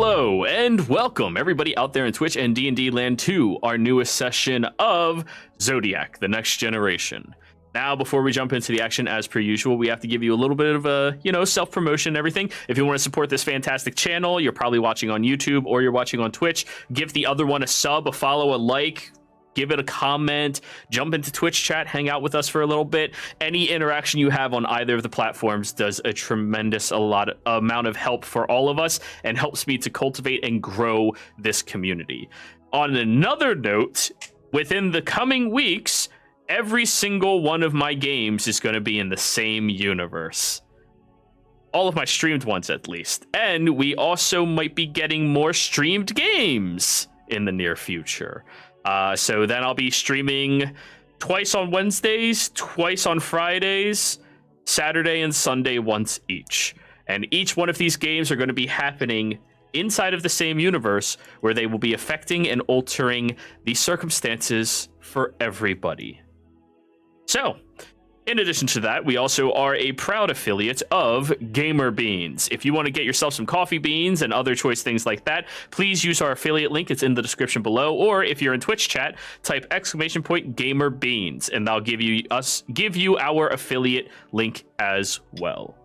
Hello and welcome everybody out there in Twitch and D&D land to our newest session of Zodiac, the next generation. Now, before we jump into the action, as per usual, we have to give you a little bit of a, self-promotion and everything. If you want to support this fantastic channel, you're probably watching on YouTube or you're watching on Twitch, give the other one a sub, a follow, a like, give it a comment, jump into Twitch chat, hang out with us for a little bit. Any interaction you have on either of the platforms does a tremendous amount of help for all of us and helps me to cultivate and grow this community. On another note, within the coming weeks, every single one of my games is going to be in the same universe. All of my streamed ones, at least. And we also might be getting more streamed games in the near future. So then I'll be streaming twice on Wednesdays, twice on Fridays, Saturday and Sunday once each. And each one of these games are going to be happening inside of the same universe where they will be affecting and altering the circumstances for everybody. So, in addition to that, we also are a proud affiliate of Gamer Beans. If you want to get yourself some coffee beans and other choice things like that, please use our affiliate link. It's in the description below. Or if you're in Twitch chat, type !Gamer Beans, and that'll give you our affiliate link as well.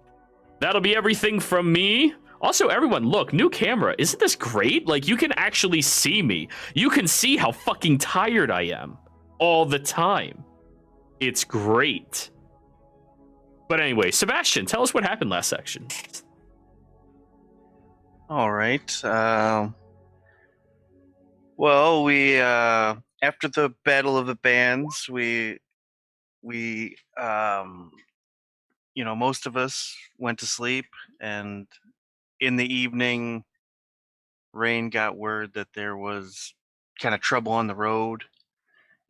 That'll be everything from me. Also, everyone, look, new camera. Isn't this great? Like, you can actually see me. You can see how fucking tired I am all the time. It's great. But anyway, Sebastian, tell us what happened last section. All right. Well, we after the Battle of the Bands, we most of us went to sleep, and in the evening, Rain got word that there was kind of trouble on the road,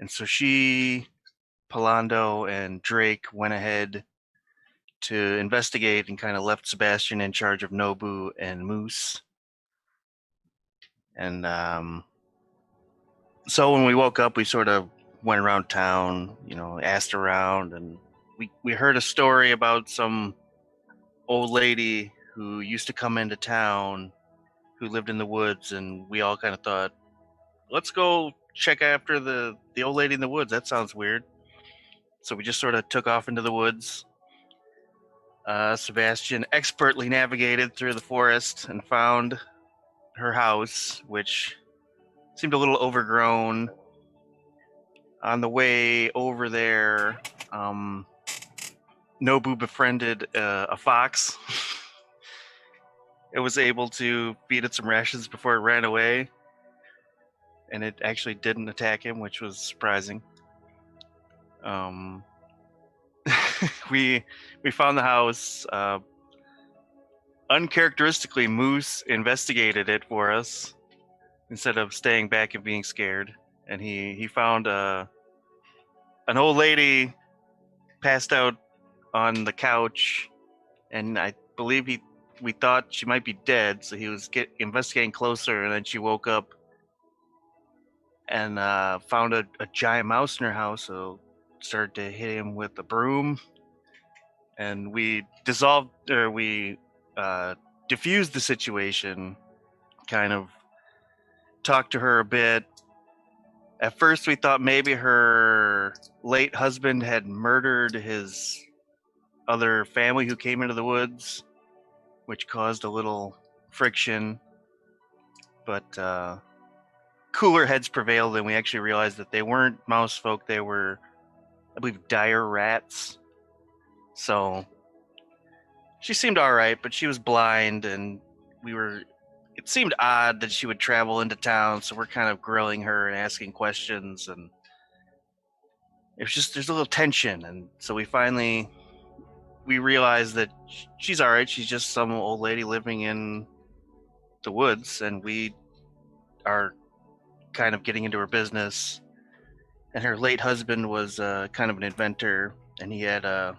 and so she, Palando, and Drake went ahead to investigate and kind of left Sebastian in charge of Nobu and Moose. And so when we woke up, we sort of went around town, asked around, and we heard a story about some old lady who used to come into town who lived in the woods, and we all kind of thought, let's go check after the old lady in the woods. That sounds weird. So we just sort of took off into the woods. Sebastian expertly navigated through the forest and found her house, which seemed a little overgrown. On the way over there, Nobu befriended a fox. It was able to feed it some rations before it ran away, and it actually didn't attack him, which was surprising. We found the house. Uncharacteristically, Moose investigated it for us instead of staying back and being scared. And he found an old lady passed out on the couch, and I believe we thought she might be dead, so he was investigating closer, and then she woke up and found a giant mouse in her house, so started to hit him with a broom, and we diffused the situation, kind of talked to her a bit. At first we thought maybe her late husband had murdered his other family who came into the woods, which caused a little friction, but cooler heads prevailed, and we actually realized that they weren't mouse folk, they were, I believe, dire rats. So she seemed all right, but she was blind, and it seemed odd that she would travel into town, so we're kind of grilling her and asking questions, and it was just, there's a little tension. And so we realized that she's all right. She's just some old lady living in the woods, and we are kind of getting into her business. And her late husband was kind of an inventor, and he had a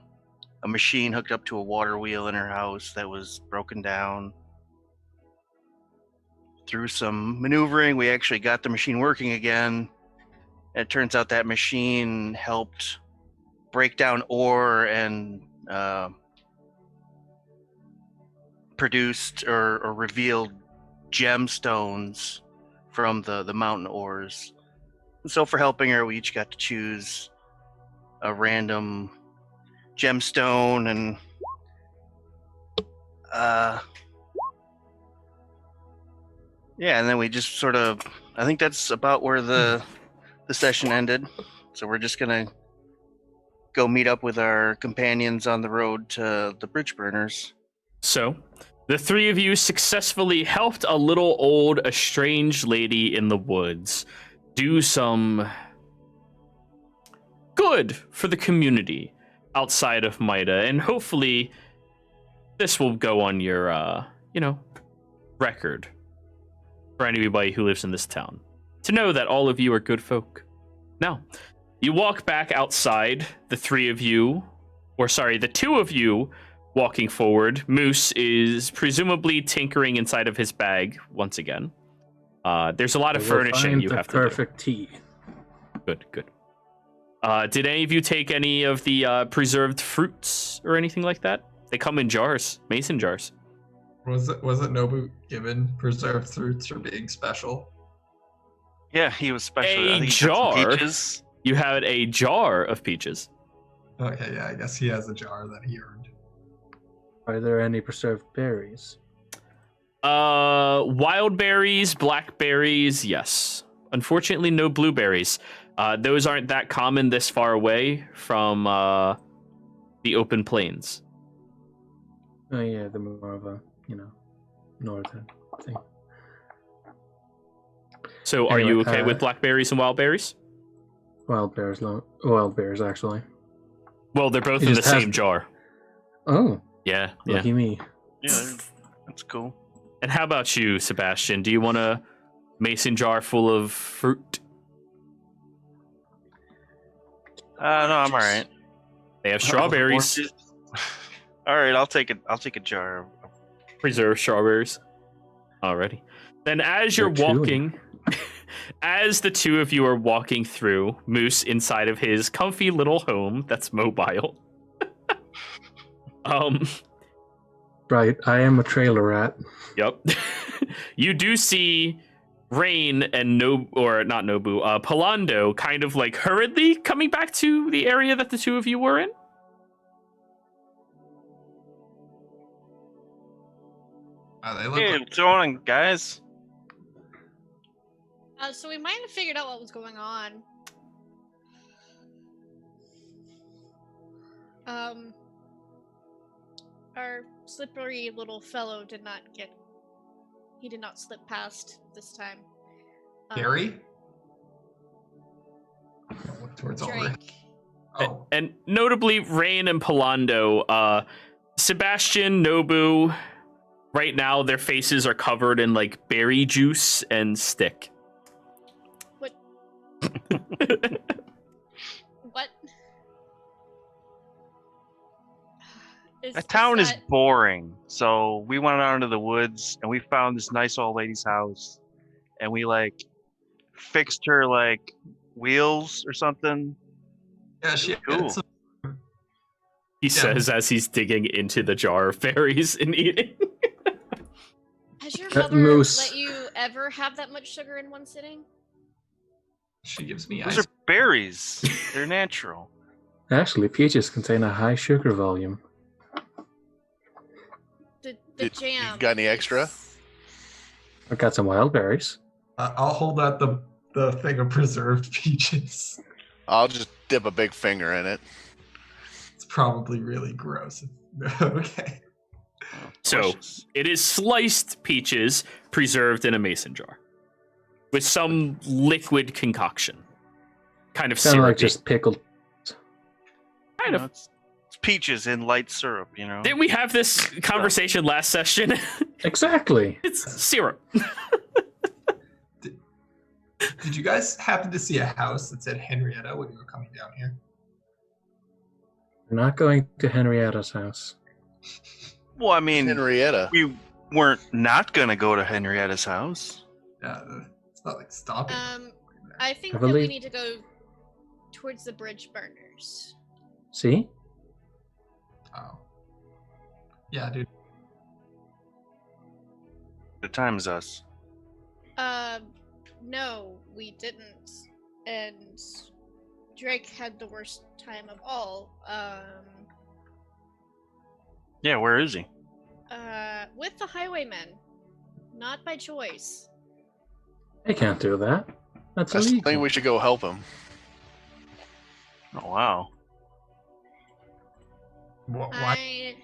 machine hooked up to a water wheel in her house that was broken down. Through some maneuvering, we actually got the machine working again. And it turns out that machine helped break down ore and produced or revealed gemstones from the mountain ores. And so for helping her, we each got to choose a random gemstone, and yeah, and then we just sort of, I think that's about where the session ended. So we're just gonna go meet up with our companions on the road to the bridge burners. So, the three of you successfully helped a little old, estranged lady in the woods do some good for the community outside of Mida, and hopefully this will go on your, record for anybody who lives in this town to know that all of you are good folk. Now, you walk back outside, the two of you walking forward. Moose is presumably tinkering inside of his bag once again. There's a lot of furnishing you have to do. Perfect tea. Good. Did any of you take any of the preserved fruits or anything like that? They come in jars, mason jars. Was it Nobu given preserved fruits for being special? Yeah, he was special. I A think he got some jar. peaches. You had a jar of peaches. Okay, yeah, I guess he has a jar that he earned. Are there any preserved berries? Wild berries, blackberries, yes. Unfortunately, no blueberries. Those aren't that common this far away from the open plains. Oh yeah, they're more of a, northern thing. So are Anyway, you okay with blackberries and wild berries? Wild berries, actually. Well, they're both It in the just has- same jar. Oh, Yeah. lucky me. Yeah, that's cool. And how about you, Sebastian? Do you want a mason jar full of fruit? No, I'm all right. They have strawberries, All right, I'll take it. I'll take a jar. preserved strawberries. Alrighty. Then as you're They're chewing. walking, as the two of you are walking through, Moose inside of his comfy little home that's mobile. Right, I am a trailer rat. Yep. You do see Rain and Palando kind of like hurriedly coming back to the area that the two of you were in. They look Hey, like what's going on, guys? So we might have figured out what was going on. Our slippery little fellow did not slip past this time. Gary. Look towards Ulrich. Drake. Oh, And notably, Rain and Palando, Sebastian, Nobu, right now their faces are covered in like berry juice and stick. What? What? The town is that- boring, so we went out into the woods and we found this nice old lady's house, and we like fixed her like wheels or something. yeah, she Cool. had some. He says as he's digging into the jar of berries and eating. Has your That mother moose. let you ever have that much sugar in one sitting? She gives me Those ice. are berries. They're natural. Actually, peaches contain a high sugar volume. The jam. You got any extra? I got some wild berries. I'll hold out the thing of preserved peaches. I'll just dip a big finger in it. It's probably really gross. Okay. So Delicious. it is sliced peaches preserved in a mason jar with some liquid concoction, kind of Kind of like syrupy. just pickled. Kind of. It's peaches in light syrup, you know. Didn't we have this conversation last session? Exactly. It's syrup. Did you guys happen to see a house that said Henrietta when you were coming down here? We're not going to Henrietta's house. Well, I mean, Henrietta. we weren't not gonna go to Henrietta's house. Yeah, it's not like stopping. I think I that we believe- need to go towards the bridge burners. See? Oh. Yeah, dude. The time as us. No, we didn't. And Drake had the worst time of all. Yeah, where is he? With the highwaymen. Not by choice. They can't do that. That's I still illegal. think we should go help him. Oh wow. Why? I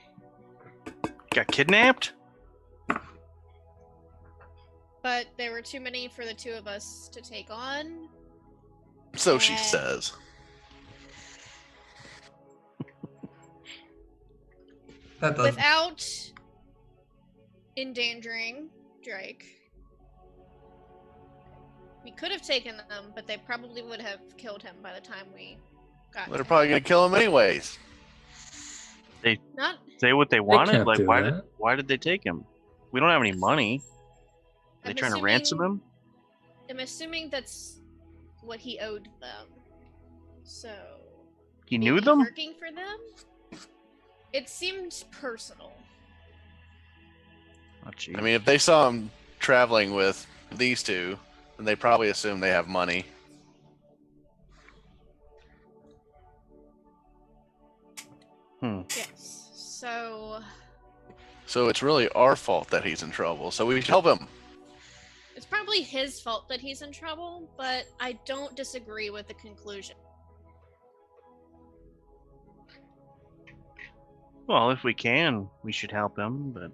Got kidnapped? but there were too many for the two of us to take on. So she Yeah. says. That doesn't. Without endangering Drake. We could have taken them, but they probably would have killed him by the time we got They're to probably him. gonna kill him anyways. Not Say what they wanted? can't Like do that. why did they take him? We don't have any money. Are they I'm trying to ransom assuming- him? I'm assuming that's what he owed them. So He knew maybe them? working for them? It seemed personal. Oh, gee. I mean, if they saw him traveling with these two, then they probably assume they have money. Yes. So So it's really our fault that he's in trouble. So we should help him. it's probably his fault that he's in trouble, but I don't disagree with the conclusion. Well, if we can, we should help him. But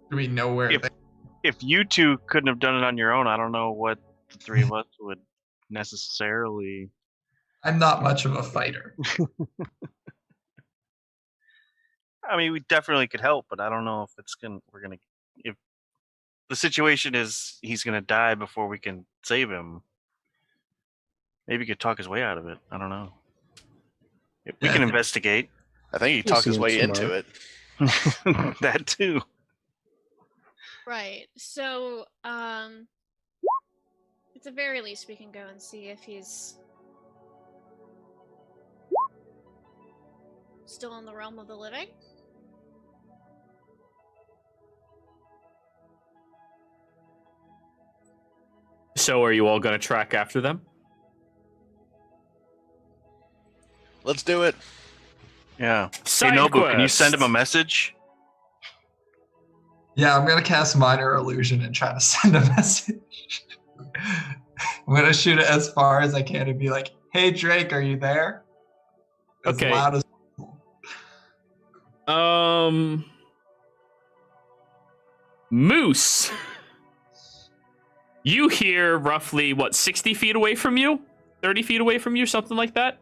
Do we know where? If- they- if you two couldn't have done it on your own, I don't know what the three of us would necessarily. I'm not much of a fighter. I mean, we definitely could help, but I don't know if if the situation is he's gonna die before we can save him. Maybe he could talk his way out of it. I don't know. We Yeah. can investigate I think he He talked his seems way smart. into it. that too. Right. So, at the very least, we can go and see if he's still in the realm of the living. So are you all going to track after them? Let's do it. Yeah. Hey, Side Nobu, can you quest. send him a message? Yeah, I'm gonna cast minor illusion and try to send a message. I'm gonna shoot it as far as I can and be like, "Hey Drake, are you there?" As Okay. loud as Moose. You hear roughly, 60 feet away from you? 30 feet away from you? Something like that?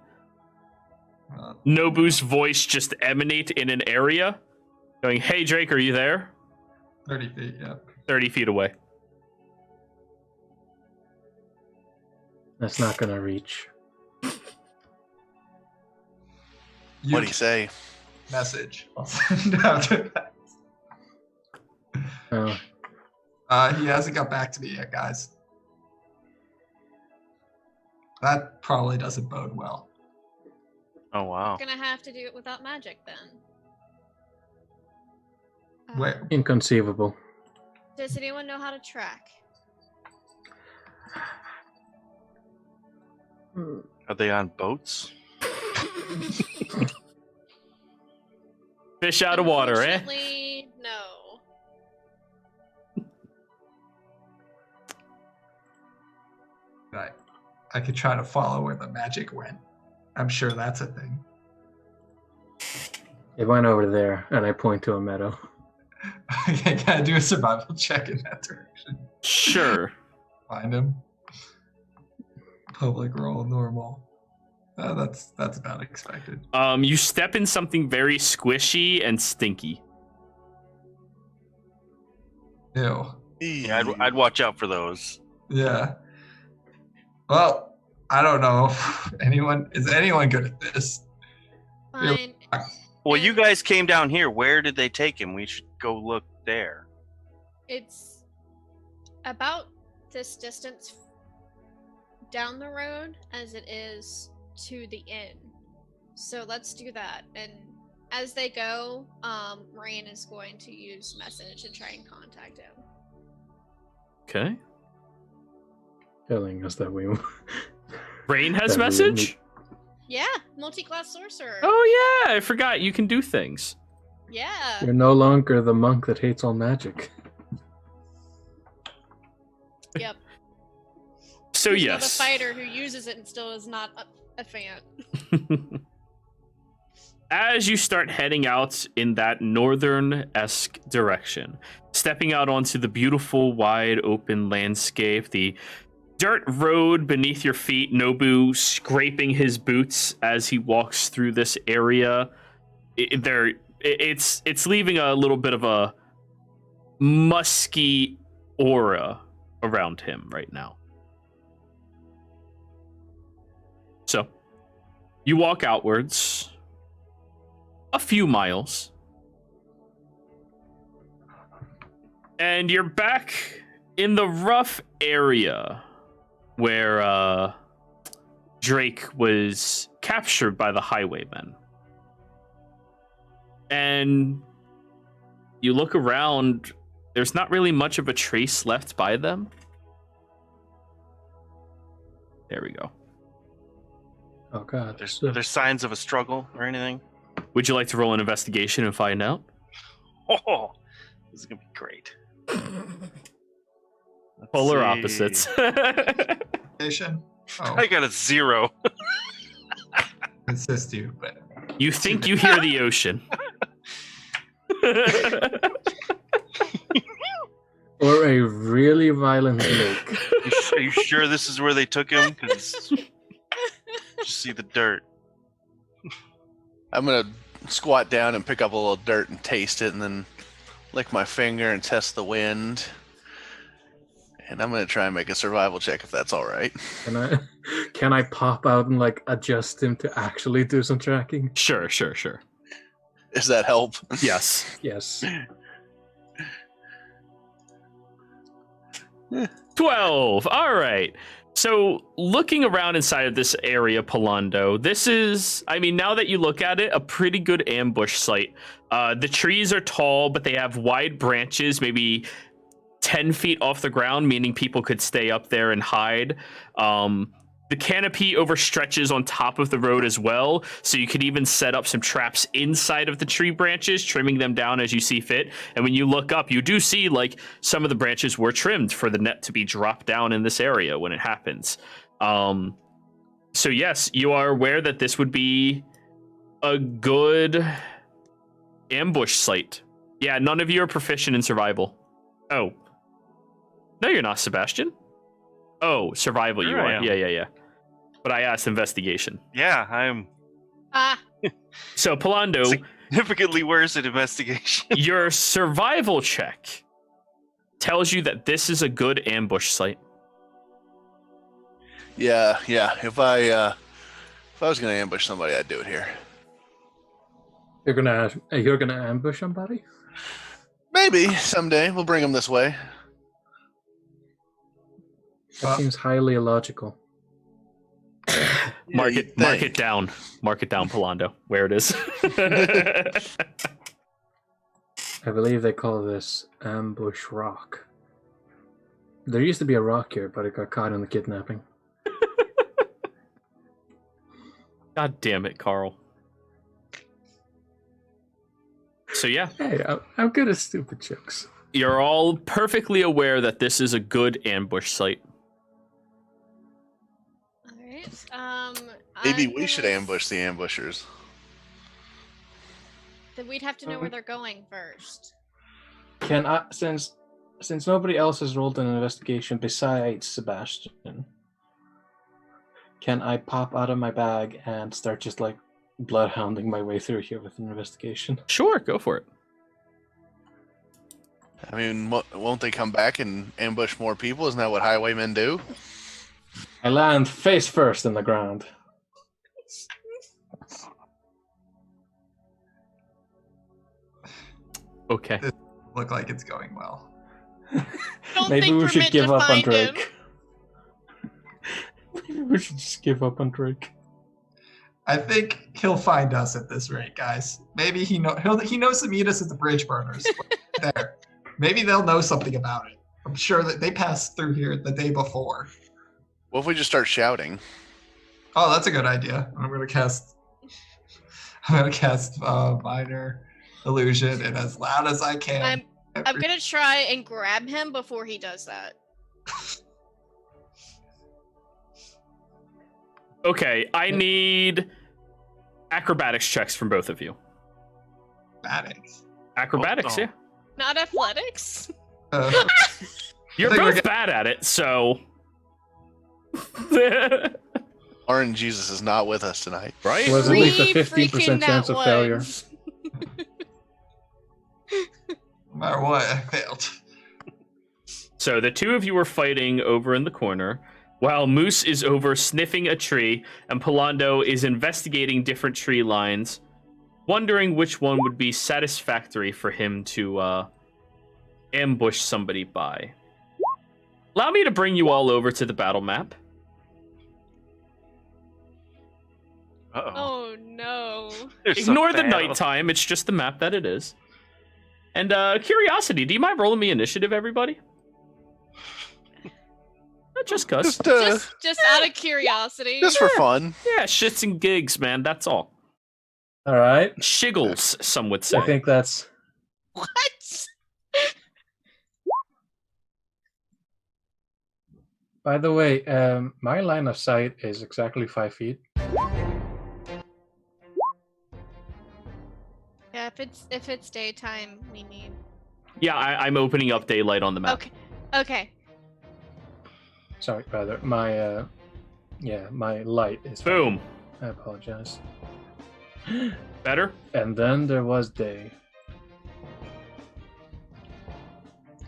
Nobu's voice just emanate in an area, going, "Hey Drake, are you there?" 30 feet. Yeah. 30 feet away. That's not gonna reach. You What'd he say? message. I'll send after that. Oh, He hasn't got back to me yet, guys. That probably doesn't bode well. Oh wow. Gonna have to do it without magic then. Where? inconceivable. Does anyone know how to track? Are they on boats? Fish out of water, eh? Unfortunately, no. I could try to follow where the magic went. I'm sure that's a thing. It went over there, and I point to a meadow. Okay, can I do a survival check in that direction? Sure. Find him. Public roll normal. That's about expected. You step in something very squishy and stinky. Ew. Yeah, I'd watch out for those. Yeah. Well, I don't know. If is anyone good at this? Fine. Well, you guys came down here. Where did they take him? We should go look there. It's about this distance down the road as it is to the inn. So let's do that. And as they go, Rain is going to use message and try and contact him. Okay. Telling us that we. Rain has that we message? Yeah, multi-class sorcerer. Oh, yeah. I forgot you can do things. Yeah. You're no longer the monk that hates all magic. Yep. So, He's yes. not a fighter who uses it and still is not a fan. As you start heading out in that northern-esque direction, stepping out onto the beautiful, wide open landscape, the dirt road beneath your feet, Nobu scraping his boots as he walks through this area. It's leaving a little bit of a musky aura around him right now. So, you walk outwards a few miles, and you're back in the rough area where Drake was captured by the highwaymen. And you look around, there's not really much of a trace left by them. There we go. Oh god. There's signs of a struggle or anything? Would you like to roll an investigation and find out? Oh, this is gonna be great. Let's Polar see. opposites. Station? Oh, I got a 0. assist you, but You think you hear the ocean. Or a really violent lake. Are you sure this is where they took him? Because just see the dirt. I'm gonna squat down and pick up a little dirt and taste it, and then lick my finger and test the wind. And I'm gonna try and make a survival check if that's all right. Can I pop out and like adjust him to actually do some tracking? Sure. Does that help? Yes. Yes. 12. All right. So looking around inside of this area, Palando, this is, I mean, now that you look at it, a pretty good ambush site. The trees are tall, but they have wide branches, maybe 10 feet off the ground, meaning people could stay up there and hide. The canopy overstretches on top of the road as well, so you could even set up some traps inside of the tree branches, trimming them down as you see fit. And when you look up, you do see like some of the branches were trimmed for the net to be dropped down in this area when it happens. So yes, you are aware that this would be a good ambush site. Yeah, none of you are proficient in survival. Oh. No, you're not, Sebastian. Oh, survival you Sure I are. am. Yeah. But I asked investigation. Yeah, I'm So, Palando, significantly worse at investigation. your survival check tells you that this is a good ambush site. Yeah. If I was gonna ambush somebody, I'd do it here. You're gonna ambush somebody? Maybe someday we'll bring them this way. That seems highly illogical. Mark you'd it down. Mark it down, Palando, where it is. I believe they call this Ambush Rock. There used to be a rock here, but it got caught in the kidnapping. God damn it, Carl. So yeah, Hey, I'm good at stupid jokes. you're all perfectly aware that this is a good ambush site. Alright. Maybe I'm we should gonna ambush the ambushers. Then we'd have to know where they're going first. Can I, since nobody else has rolled an investigation besides Sebastian, can I pop out of my bag and start just like bloodhounding my way through here with an investigation? Sure, go for it. I mean, won't they come back and ambush more people? Isn't that what highwaymen do? I land face first in the ground. Okay. look like it's going well. Don't Maybe think we we're should meant give to up on find him. Drake. Maybe we should just give up on Drake. I think he'll find us at this rate, guys. Maybe he knows to meet us at the bridge burners. There. Maybe they'll know something about it. I'm sure that they passed through here the day before. What if we just start shouting? Oh, that's a good idea. I'm gonna cast minor illusion and as loud as I can. I'm gonna try and grab him before he does that. Okay, I need acrobatics checks from both of you. Acrobatics, Oh. yeah. Not athletics. You're I think we're both bad at it, so. Orange Jesus is not with us tonight. Right? Was at least a 3 freaking 15% chance of nat failure. ones. No matter what, I failed. So the two of you are fighting over in the corner, while Moose is over sniffing a tree, and Polando is investigating different tree lines, wondering which one would be satisfactory for him to ambush somebody by. Allow me to bring you all over to the battle map. Uh-oh. Oh no. There's Ignore some the battle. nighttime, it's just the map that it is. And curiosity, do you mind rolling me initiative, everybody? Just cuz. Just out of curiosity. Just for fun. Yeah, shits and gigs, man, that's all. All right. Shiggles, some would say. I think that's What? By the way, my line of sight is exactly 5 feet. Yeah, if it's daytime, we need. Yeah, I'm opening up daylight on the map. Okay. Sorry, rather, my my light is. Boom. I apologize. Better? And then there was day.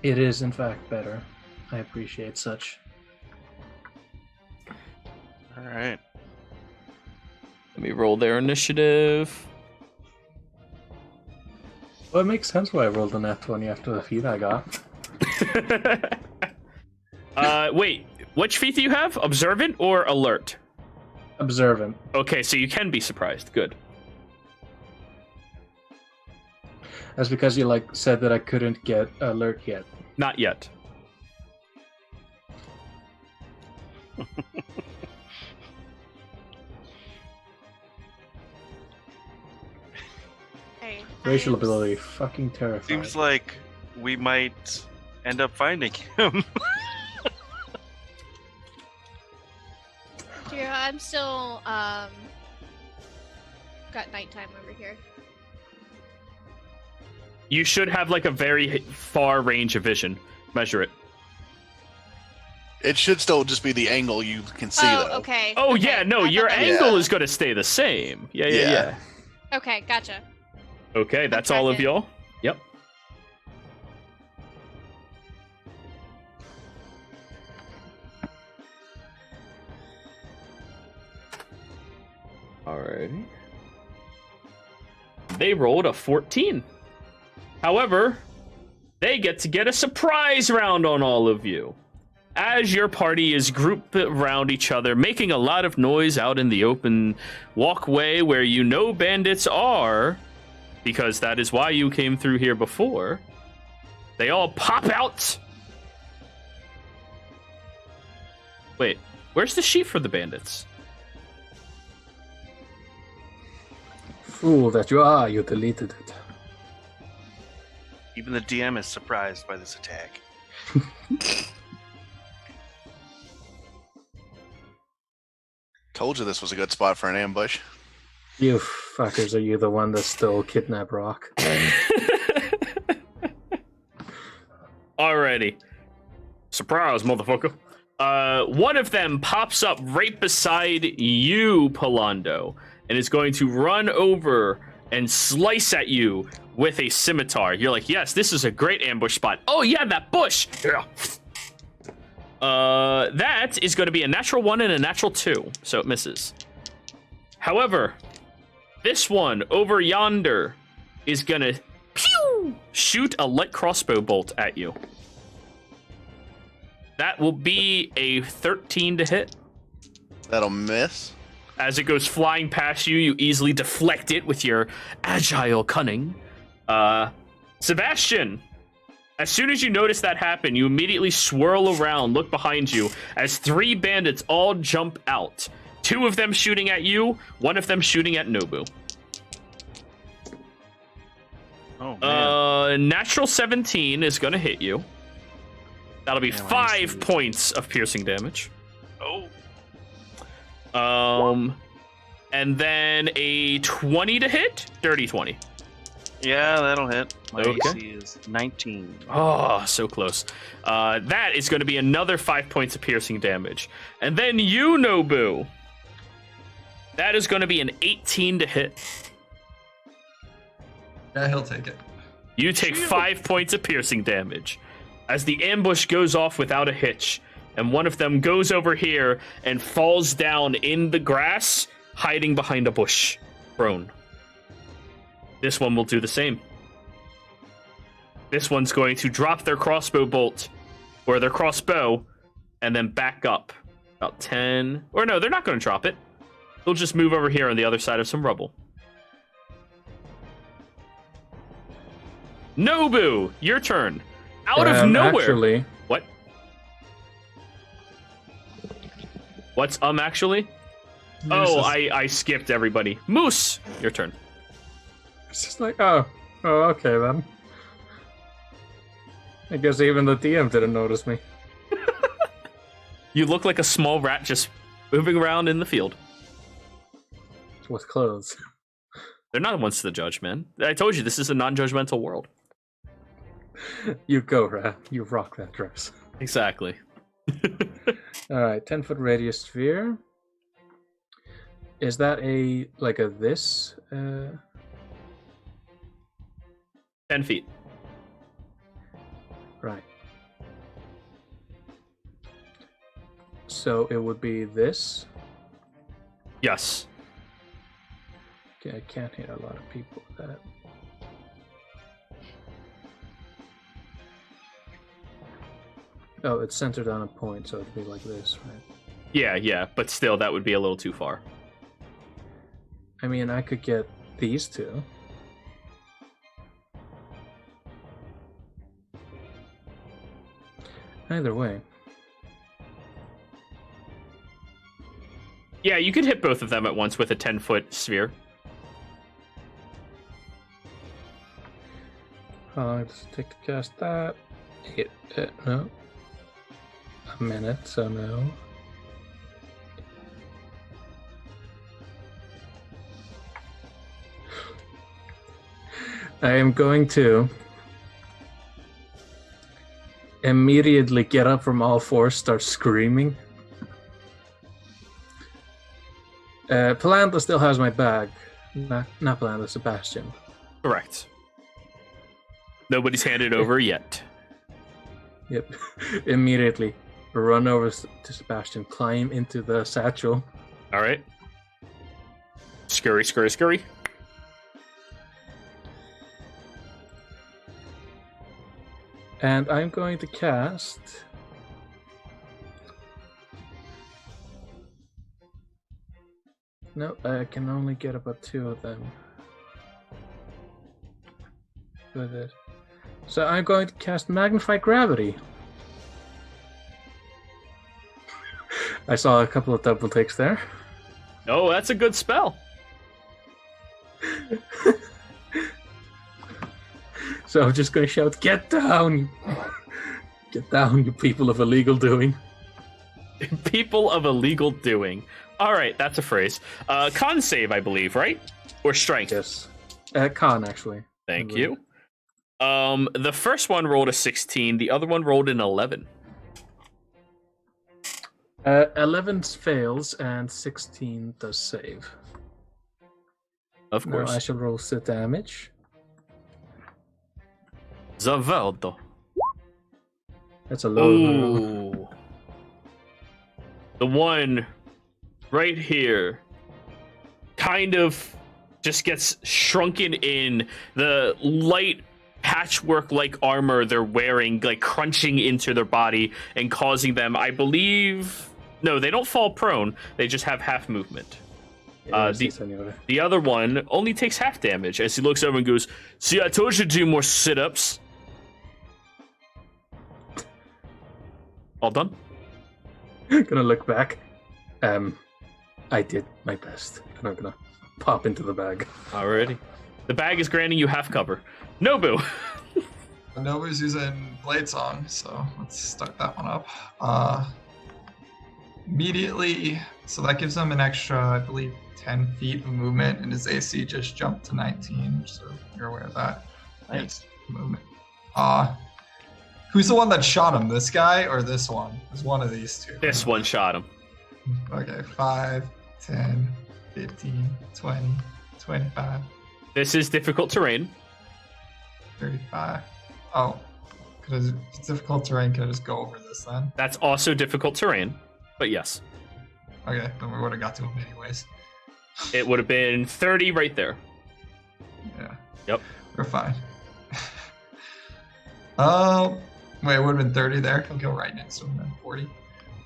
It is, in fact, better. I appreciate such. All right. Let me roll their initiative. Well, it makes sense why I rolled a nat 20 after the feat I got. Wait, which feat do you have? Observant or alert? Observant. Okay, so you can be surprised. Good. That's because you said that I couldn't get alert yet. Not yet. Hey, Racial I'm s- ability, fucking terrifying. Seems like we might end up finding him. Kira, I'm still got nighttime over here. You should have like a very far range of vision. Measure it. It should still just be the angle you can see, Oh, though. okay. Oh okay. yeah, no, I your thought that- angle Yeah. is going to stay the same. Yeah. Yeah. Okay, gotcha. Okay, that's all of tracking. y'all. Yep. Alrighty. They rolled a 14. However, they get a surprise round on all of you. As your party is grouped around each other, making a lot of noise out in the open walkway where you know bandits are, because that is why you came through here before, they all pop out. Wait, where's the sheep for the bandits? Fool that you are, you deleted it. Even the DM is surprised by this attack. Told you this was a good spot for an ambush. You fuckers, are you the one that stole Kidnap Rock? Alrighty. Surprise, motherfucker. One of them pops up right beside you, Polando, and is going to run over and slice at you with a scimitar. You're like, yes, this is a great ambush spot. Oh yeah, that bush. Yeah. That is going to be a natural 1 and a natural 2, so it misses. However, this one over yonder is going to shoot a light crossbow bolt at you. That will be a 13 to hit. That'll miss. As it goes flying past you, you easily deflect it with your agile cunning. Sebastian, as soon as you notice that happen, you immediately swirl around, look behind you, as 3 bandits all jump out. 2 of them shooting at you, 1 of them shooting at Nobu. Oh, man. Natural 17 is going to hit you. That'll be 5 points of piercing damage. Oh. And then a 20 to hit, dirty 20. Yeah, that'll hit. My Okay. AC is 19. Oh, so close. That is going to be another 5 points of piercing damage. And then you, Nobu. That is going to be an 18 to hit. Yeah, he'll take it. You take 5 points of piercing damage as the ambush goes off without a hitch, and one of them goes over here and falls down in the grass, hiding behind a bush, prone. This one will do the same. This one's going to drop their crossbow bolt, or their crossbow, and then back up about 10. Or no, they're not going to drop it. They'll just move over here on the other side of some rubble. Nobu, your turn. Out of nowhere. Actually, What? What's actually? Oh, I skipped everybody. Moose, your turn. it's just like, oh, okay then. I guess even the DM didn't notice me. You look like a small rat just moving around in the field. With clothes. They're not the ones to judge, man. I told you, this is a non-judgmental world. You go, Rat. You rock that dress. Exactly. Alright, 10-foot radius sphere. Is that like a this? 10 feet. Right. So it would be this. Yes. Okay, I can't hit a lot of people with that. Oh, it's centered on a point, so it'd be like this, right? Yeah, but still, that would be a little too far. I mean, I could get these two. Either way. Yeah, you could hit both of them at once with a 10-foot sphere. Let's take to cast that. Hit it. No. A minute, so no. I am going to immediately get up from all fours, start screaming. Palanta still has my bag. Not Palanta, Sebastian. Correct. Nobody's handed over yet. Yep. Immediately run over to Sebastian, climb into the satchel. All right. Scurry, scurry, scurry. And I'm going to cast... No, I can only get about 2 of them. With it. So I'm going to cast Magnify Gravity. I saw a couple of double takes there. Oh, that's a good spell. So I'm just going to shout, "Get down! Get down, you people of illegal doing." People of illegal doing. All right, that's a phrase. Con save, I believe, right? Or strength? Yes. Con, actually. Thank you. The first one rolled a 16. The other one rolled an 11. 11 fails and 16 does save. Of course. Now I shall roll 6 damage. Zavaldo. That's a low. Ooh. The one right here kind of just gets shrunken in. The light patchwork-like armor they're wearing, like crunching into their body and causing them, I believe... No, they don't fall prone. They just have half movement. The other one only takes half damage as he looks over and goes, "See, I told you to do more sit-ups." All done? Gonna look back. I did my best, and I'm gonna pop into the bag. Alrighty. The bag is granting you half cover. Nobu. Nobu's using Blade Song, so let's start that one up. Immediately, so that gives him an extra, I believe, 10 feet of movement, and his AC just jumped to 19, so you're aware of that. Nice. Movement. Who's the one that shot him? This guy or this one? It's one of these two. This one shot him. Okay, 5, 10, 15, 20, 25, This is difficult terrain. 35. Oh, if it's difficult terrain, can I just go over this then? That's also difficult terrain, but yes. Okay, then we would have got to him anyways. It would have been 30 right there. Yeah. Yep. We're fine. Wait, it would have been 30 there. I'll go right next to him then. 40.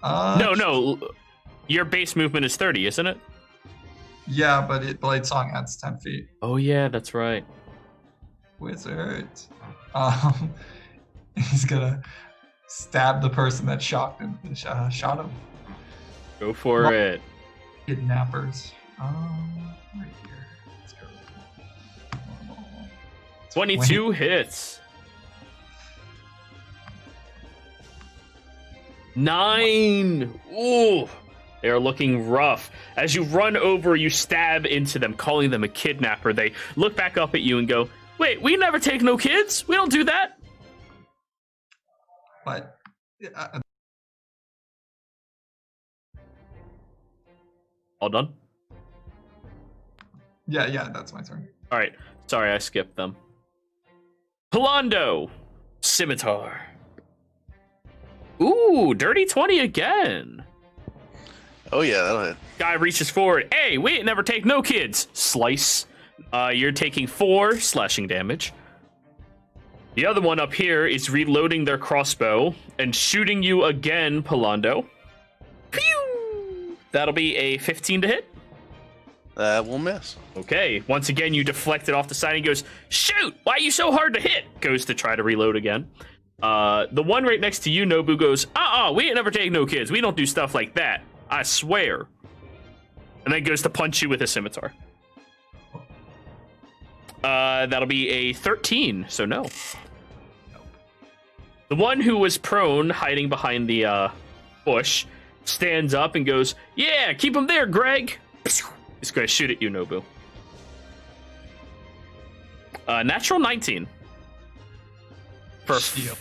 No. Your base movement is 30, isn't it? Yeah, but Blade Song adds 10 feet. Oh, yeah, that's right. Wizard. He's gonna stab the person that shot him. Shot him. Go for it. Kidnappers. Right here. Let's go. 22 hits. 9. Ooh. They are looking rough. As you run over, you stab into them, calling them a kidnapper. They look back up at you and go, "Wait, we never take no kids. We don't do that." But All done? yeah, that's my turn. All right. Sorry, I skipped them. Palando. Scimitar. Ooh, dirty 20 again. Oh yeah, that'll hit. Guy reaches forward. "Hey, we ain't never take no kids." Slice. You're taking 4 slashing damage. The other one up here is reloading their crossbow and shooting you again, Palando. Pew! That'll be a 15 to hit. That will miss. Okay, once again, you deflect it off the side and he goes, "Shoot! Why are you so hard to hit?" Goes to try to reload again. The one right next to you, Nobu, goes, we ain't never take no kids. We don't do stuff like that. I swear. And then goes to punch you with a scimitar. That'll be a 13, so no. The one who was prone, hiding behind the bush, stands up and goes, "Yeah, keep him there, Greg." He's going to shoot at you, Nobu. Natural 19. Shield.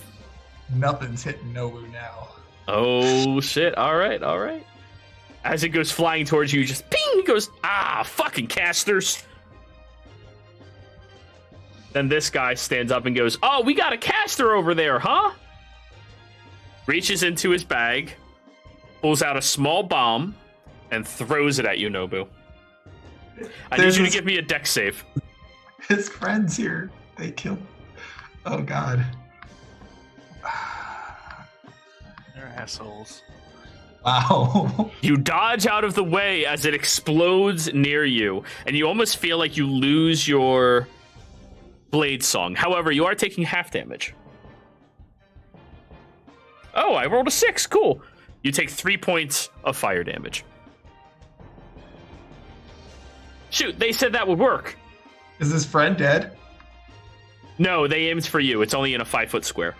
Nothing's hitting Nobu now. Oh, shit. All right. As it goes flying towards you, just ping! He goes, fucking casters. Then this guy stands up and goes, "Oh, we got a caster over there, huh?" Reaches into his bag, pulls out a small bomb, and throws it at you, Nobu. I need you to give me a dex save. His friends here, they killed. Oh, God. They're assholes. Wow. You dodge out of the way as it explodes near you, and you almost feel like you lose your blade song. However, you are taking half damage. Oh, I rolled a 6. Cool. You take 3 points of fire damage. Shoot, they said that would work. Is his friend dead? No, they aimed for you. It's only in a 5-foot square.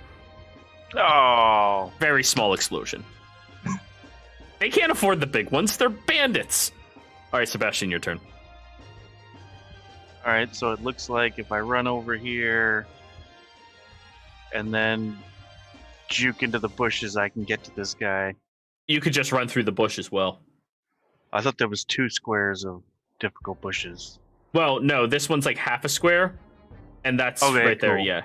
Oh. Very small explosion. They can't afford the big ones. They're bandits. All right, Sebastian, your turn. All right, so it looks like if I run over here and then juke into the bushes, I can get to this guy. You could just run through the bush as well. I thought there was 2 squares of difficult bushes. Well, no, this one's like half a square, and that's Okay, right there, cool. yeah.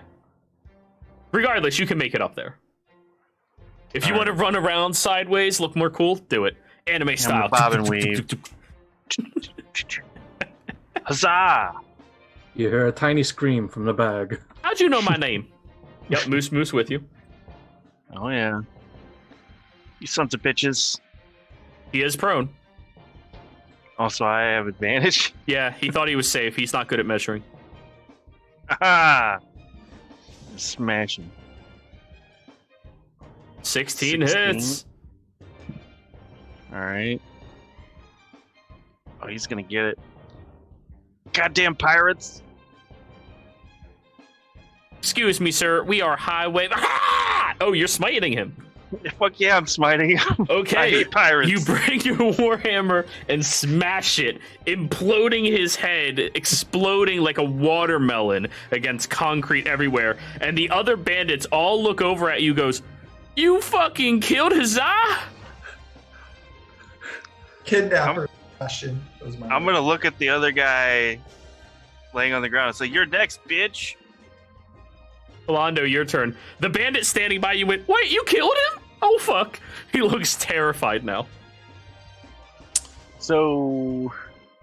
Regardless, you can make it up there. If you All want to run around sideways, look more cool, do it. Anime style. bob and weave. Huzzah! You hear a tiny scream from the bag. How'd you know my name? Yep, Moose with you. Oh, yeah. You sons of bitches. He is prone. Also, I have advantage. Yeah, he thought he was safe. He's not good at measuring. Ah! Smashing. 16 16. hits. Alright. Oh, he's gonna get it. Goddamn pirates! Excuse me, sir. We are highway. Ah! Oh, you're smiting him. Fuck yeah, I'm smiting him. I Okay. hate pirates. You bring your warhammer and smash it, imploding his head, exploding like a watermelon against concrete everywhere. And the other bandits all look over at you, goes, "You fucking killed Huzzah!" Kidnapper question. I'm gonna look at the other guy laying on the ground and say, "You're next, bitch." Philando, your turn. The bandit standing by you went, "Wait, you killed him? Oh, fuck." He looks terrified now. So,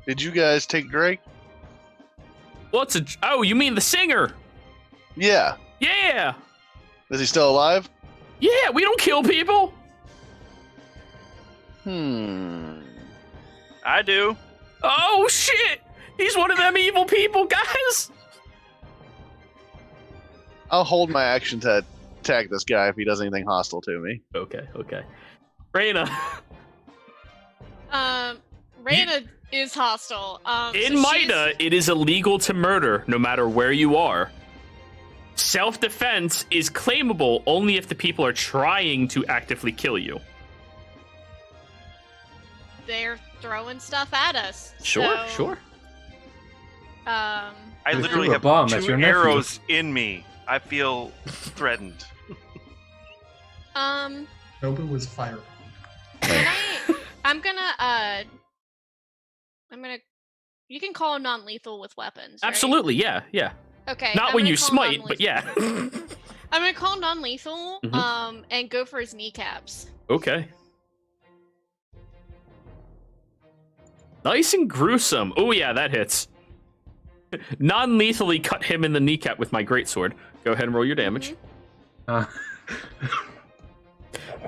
did you guys take Drake? What's a... Oh, you mean the singer? Yeah. Yeah. Is he still alive? Yeah, we don't kill people. I do. Oh, shit. He's one of them evil people, guys. I'll hold my action to attack this guy if he does anything hostile to me. Okay. Reyna. Reyna is hostile. In so Mida, it is illegal to murder no matter where you are. Self-defense is claimable only if the people are trying to actively kill you. they're throwing stuff at us. Sure. I They literally threw a have bomb at 2 your nephew. arrows in me. I feel threatened. Nobu was fired. I'm gonna you can call non-lethal with weapons, right? Absolutely, yeah. Okay. Not I'm when gonna you call smite, but non-lethal. yeah. I'm gonna call non-lethal, Mhm. and go for his kneecaps. Okay. Nice and gruesome. Oh yeah, that hits. Non-lethally cut him in the kneecap with my greatsword. Go ahead and roll your damage. Uh,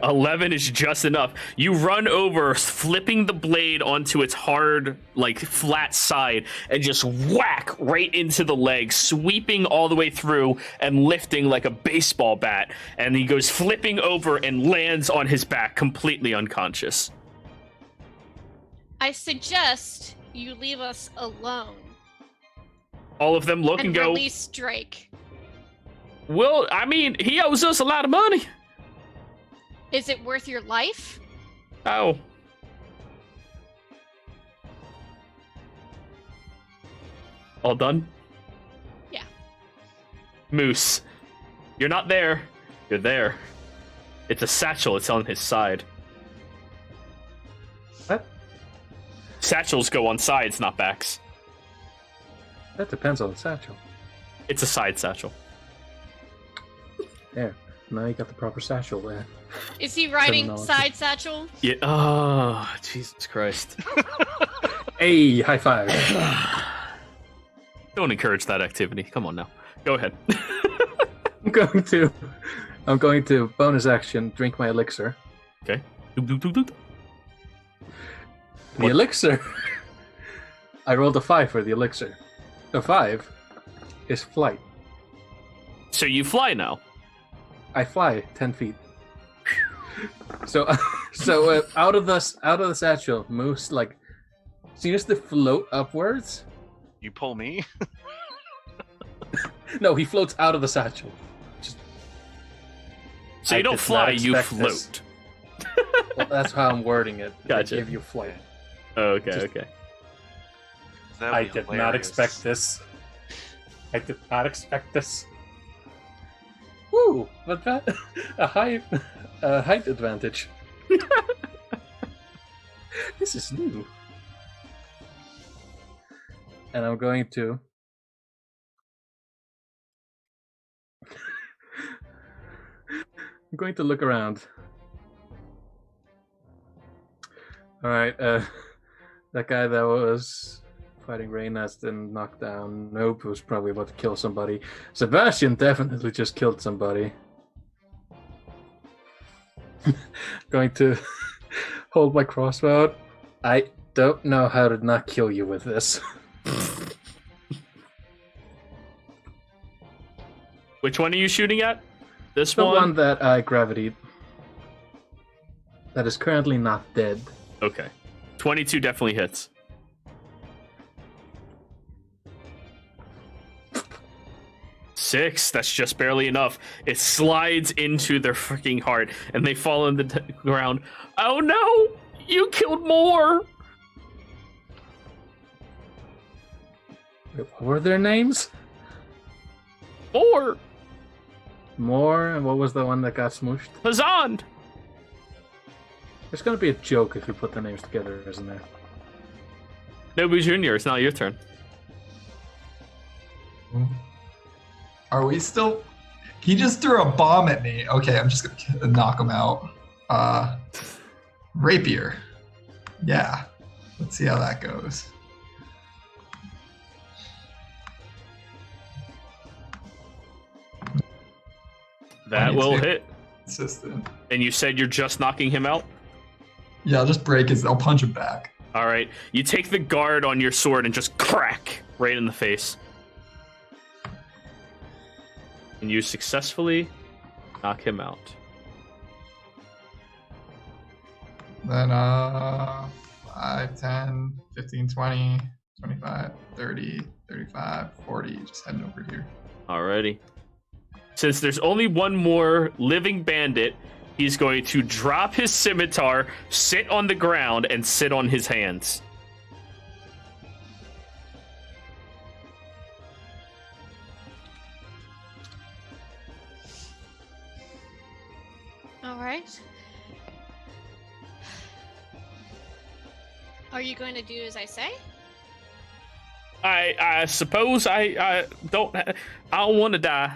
11 is just enough. You run over, flipping the blade onto its hard, like, flat side, and just whack right into the leg, sweeping all the way through and lifting like a baseball bat. And he goes flipping over and lands on his back, completely unconscious. I suggest you leave us alone All of them look and go, release Drake. well, I mean, he owes us a lot of money. Is it worth your life? Oh. All done? Yeah. Moose, you're not there. You're there. It's a satchel. It's on his side. What? Satchels go on sides, not backs. That depends on the satchel. It's a side satchel. There. Now you got the proper satchel there. Is he riding Terminology. side satchel? Yeah. Oh, Jesus Christ. Hey, high five. Don't encourage that activity. Come on now. Go ahead. I'm going to bonus action drink my elixir. Okay. Doop, doop, doop, doop. The What? elixir. I rolled a 5 for the elixir. A 5 is flight. So you fly now. I fly 10 feet. So out of the satchel, Moose like seems to float upwards. You pull me? No, he floats out of the satchel. So I you don't did not fly, you expect this. float. Well, that's how I'm wording it. Gotcha. They give you flight. Okay, Just- okay. That would I be did not hilarious. expect this. I did not expect this. Woo! But that a height advantage. This is new. And I'm going to. I'm going to look around. All right, that guy that was fighting Reyna's been knocked down. Nope, was probably about to kill somebody. Sebastian definitely just killed somebody. Going to hold my crossbow out. don't know how to not kill you with this. Which one are you shooting at? This The one? one that I gravitied. That is currently not dead. Okay. 22 definitely hits. Six, that's just barely enough. It slides into their freaking heart, and they fall on the ground. Oh no! You killed more! Wait, what were their names? More! More, and what was the one that got smooshed? Hazan! There's gonna be a joke if you put the names together, isn't there? Nobu Jr., it's now your turn. Are we still? He just threw a bomb at me. Okay, I'm just gonna knock him out. Rapier. Yeah. Let's see how that goes. That will 22. hit. Consistent. And you said you're just knocking him out? Yeah, I'll just break his. I'll punch him back. All right. You take the guard on your sword and just crack right in the face. And you successfully knock him out. Then 5, 10, 15, 20, 25, 30, 35, 40. Just heading over here. Alrighty. Since there's only one more living bandit, he's going to drop his scimitar, sit on the ground, and sit on his hands. All right. Are you going to do as I say? I suppose I don't want to die.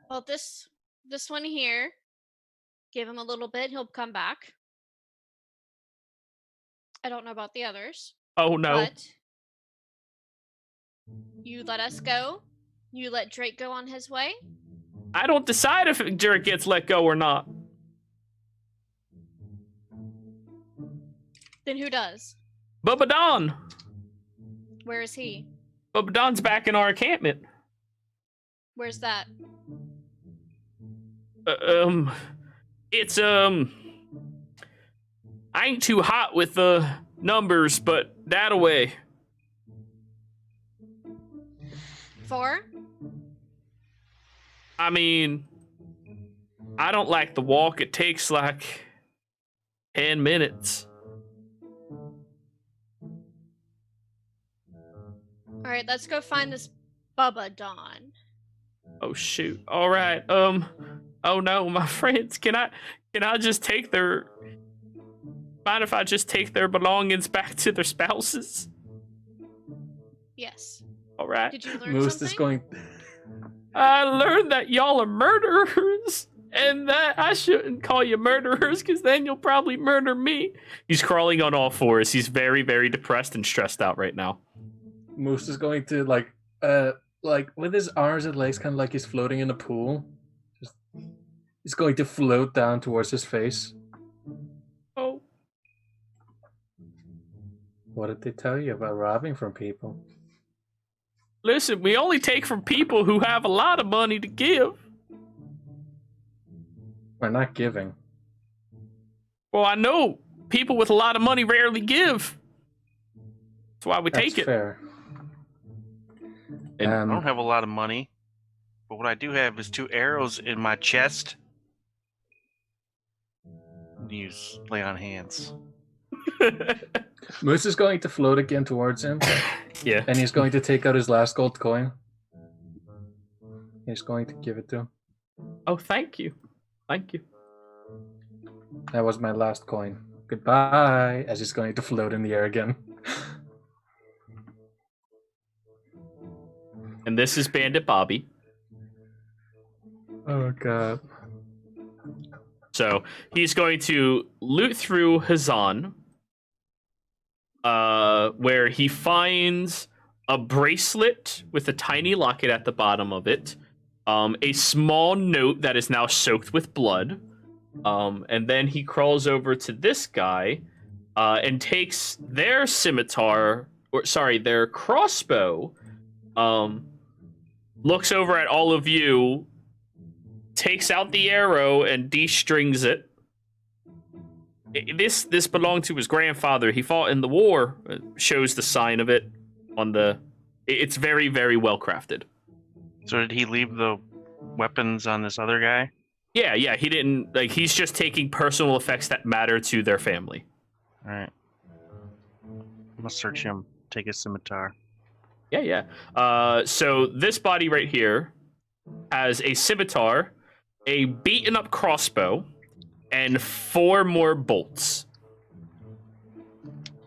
Well, this one here, give him a little bit, he'll come back. I don't know about the others. Oh no. But you let us go. You let Drake go on his way. I don't decide if Drake gets let go or not. Then who does? Bubba Don. Where is he? Bubba Don's back in our encampment. Where's that? It's I ain't too hot with the numbers, but that away. 4? I mean, I don't like the walk. It takes like 10 minutes. All right, let's go find this Bubba Don. Oh shoot. All right. Oh no, my friends, can I just take their mind if I just take their belongings back to their spouses? Yes. All right. Did you learn Moose something? is going. I learned that y'all are murderers and that I shouldn't call you murderers because then you'll probably murder me. He's crawling on all fours. He's very, very depressed and stressed out right now. Moose is going to like with his arms and legs, kind of like he's floating in a pool. He's going to float down towards his face. Oh. What did they tell you about robbing from people? Listen, we only take from people who have a lot of money to give. We're not giving. Well, I know people with a lot of money rarely give. That's why we That's take it. fair. And I don't have a lot of money, but what I do have is 2 arrows in my chest. Use lay on hands. Moose is going to float again towards him. Yeah. And he's going to take out his last gold coin. He's going to give it to him. Oh, thank you. Thank you. That was my last coin. Goodbye. As he's going to float in the air again. And this is Bandit Bobby. Oh god. So he's going to loot through Hazan, where he finds a bracelet with a tiny locket at the bottom of it, a small note that is now soaked with blood, And then he crawls over to this guy and takes their scimitar, or sorry, their crossbow, looks over at all of you, takes out the arrow and de-strings it. This belonged to his grandfather. He fought in the war. It shows the sign of it on the... It's very, very well crafted. So did he leave the weapons on this other guy? Yeah, he didn't... Like, he's just taking personal effects that matter to their family. All right. I'm gonna search him. Take his scimitar. Yeah. So this body right here has a scimitar, a beaten up crossbow, and 4 more bolts.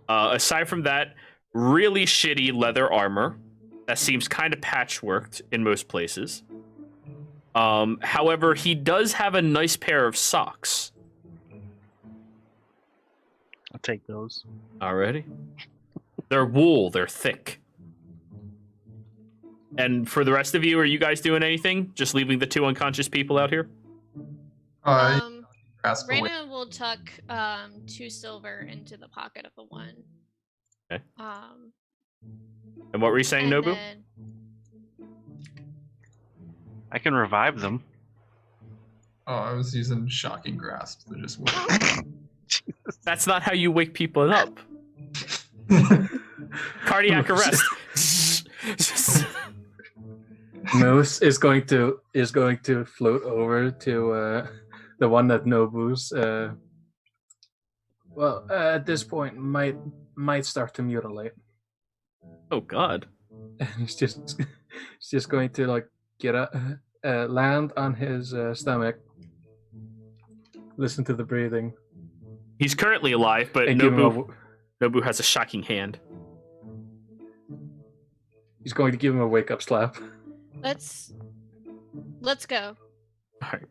Aside from that, really shitty leather armor that seems kind of patchworked in most places. However, he does have a nice pair of socks. I'll take those. Alrighty. They're wool, they're thick. And for the rest of you, are you guys doing anything? Just leaving the 2 unconscious people out here? Grasp away. Raina will tuck 2 silver into the pocket of the one. Okay. And what were you saying, and Nobu? then- I can revive them. Oh, I was using shocking grasp to just That's not how you wake people up. Cardiac arrest. Moose is going to float over to the one that Nobu's at this point might start to mutilate. Oh God. And he's just going to like get land on his stomach, listen to the breathing. He's currently alive, but And give him Nobu has a shocking hand. he's going to give him a wake up slap. Let's go. All right.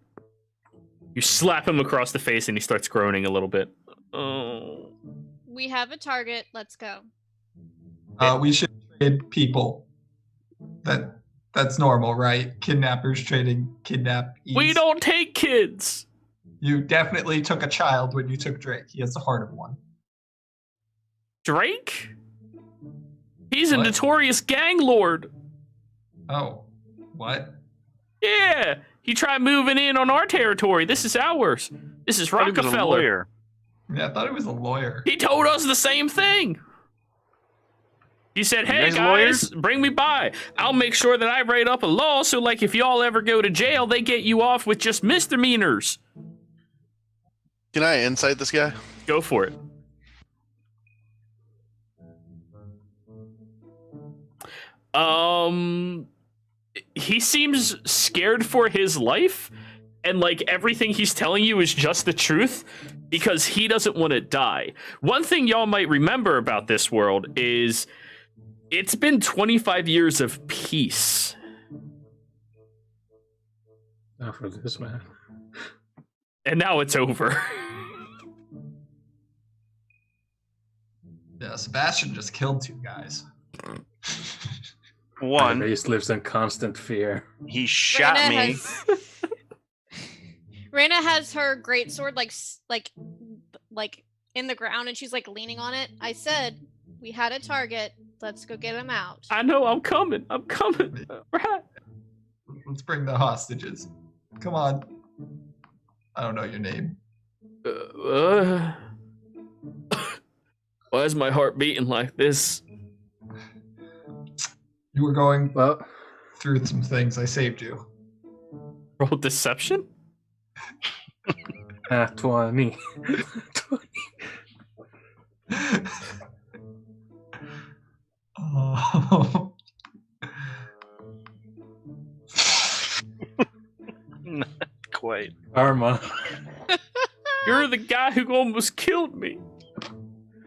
You slap him across the face, and he starts groaning a little bit. Oh. We have a target. Let's go. We should trade people. That's normal, right? Kidnappers trading kidnappees. We don't take kids. You definitely took a child when you took Drake. He has the heart of one. Drake? He's a What? notorious gang lord. Oh, what? Yeah, he tried moving in on our territory. This is ours. This is I thought he was a Rockefeller. lawyer. Yeah, I thought he was a lawyer. He told us the same thing. He said, You hey guys guys, bring me by. I'll make sure that I write up a law so like if y'all ever go to jail, they get you off with just misdemeanors. Can I insight this guy? Go for it. He seems scared for his life, and like everything he's telling you is just the truth because he doesn't want to die. One thing y'all might remember about this world is it's been 25 years of peace. Not for this man. And now it's over. Yeah, Sebastian just killed 2 guys. One, Race lives in constant fear. he shot me. Raina has her greatsword like in the ground, and she's like leaning on it. I said we had a target. Let's go get him out. I know, I'm coming. Right. Let's bring the hostages. Come on. I don't know your name. Why is my heart beating like this? You were going Well, through some things. I saved you. Roll deception? 20. Oh. Not quite. Karma. You're the guy who almost killed me.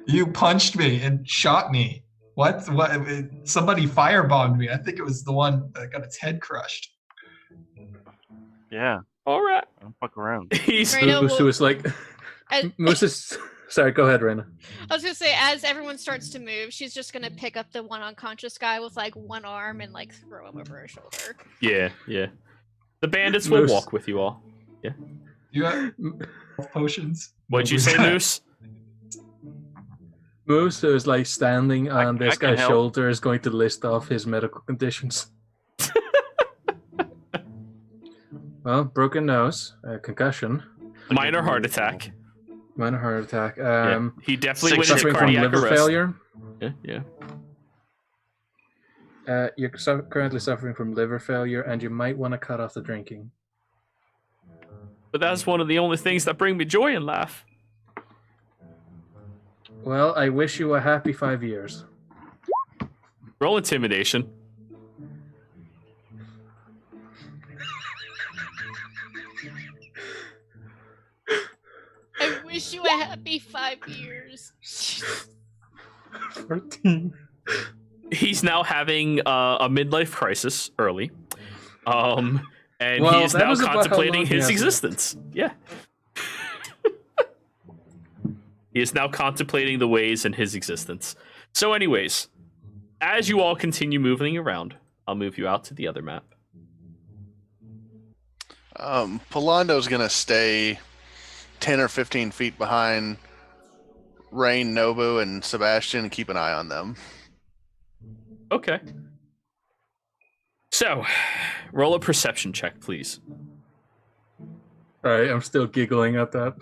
You punched me and shot me. What? Somebody firebombed me. I think it was the one that got its head crushed. Yeah, All right. don't fuck around. He's Right. Raina Moose will- was like, As- Moose is. Sorry, go ahead, Raina. I was gonna say, as everyone starts to move, she's just gonna pick up the one unconscious guy with like one arm and like throw him over her shoulder. yeah. The bandits will Moose. walk with you all. You have potions? What'd you say, Moose? Moose, who is like standing on I this can guy's help. shoulder, is going to list off his medical conditions. Well, broken nose, concussion, Minor heart attack. minor heart attack. Yeah, he definitely went into Suffering from cardiac liver arrest. failure. Yeah. You're currently suffering from liver failure, and you might want to cut off the drinking. But that's one of the only things that bring me joy in life. Well, I wish you a happy 5 years. Roll intimidation. I wish you a happy 5 years. 14. He's now having a midlife crisis early. And Well, he is that now was about how contemplating long he his has existence. Yeah. He is now contemplating the ways in his existence. So, anyways, as you all continue moving around, I'll move you out to the other map. Polando's gonna stay 10 or 15 feet behind Rain, Nobu, and Sebastian and keep an eye on them. Okay. So, roll a perception check, please. Alright, I'm still giggling at that.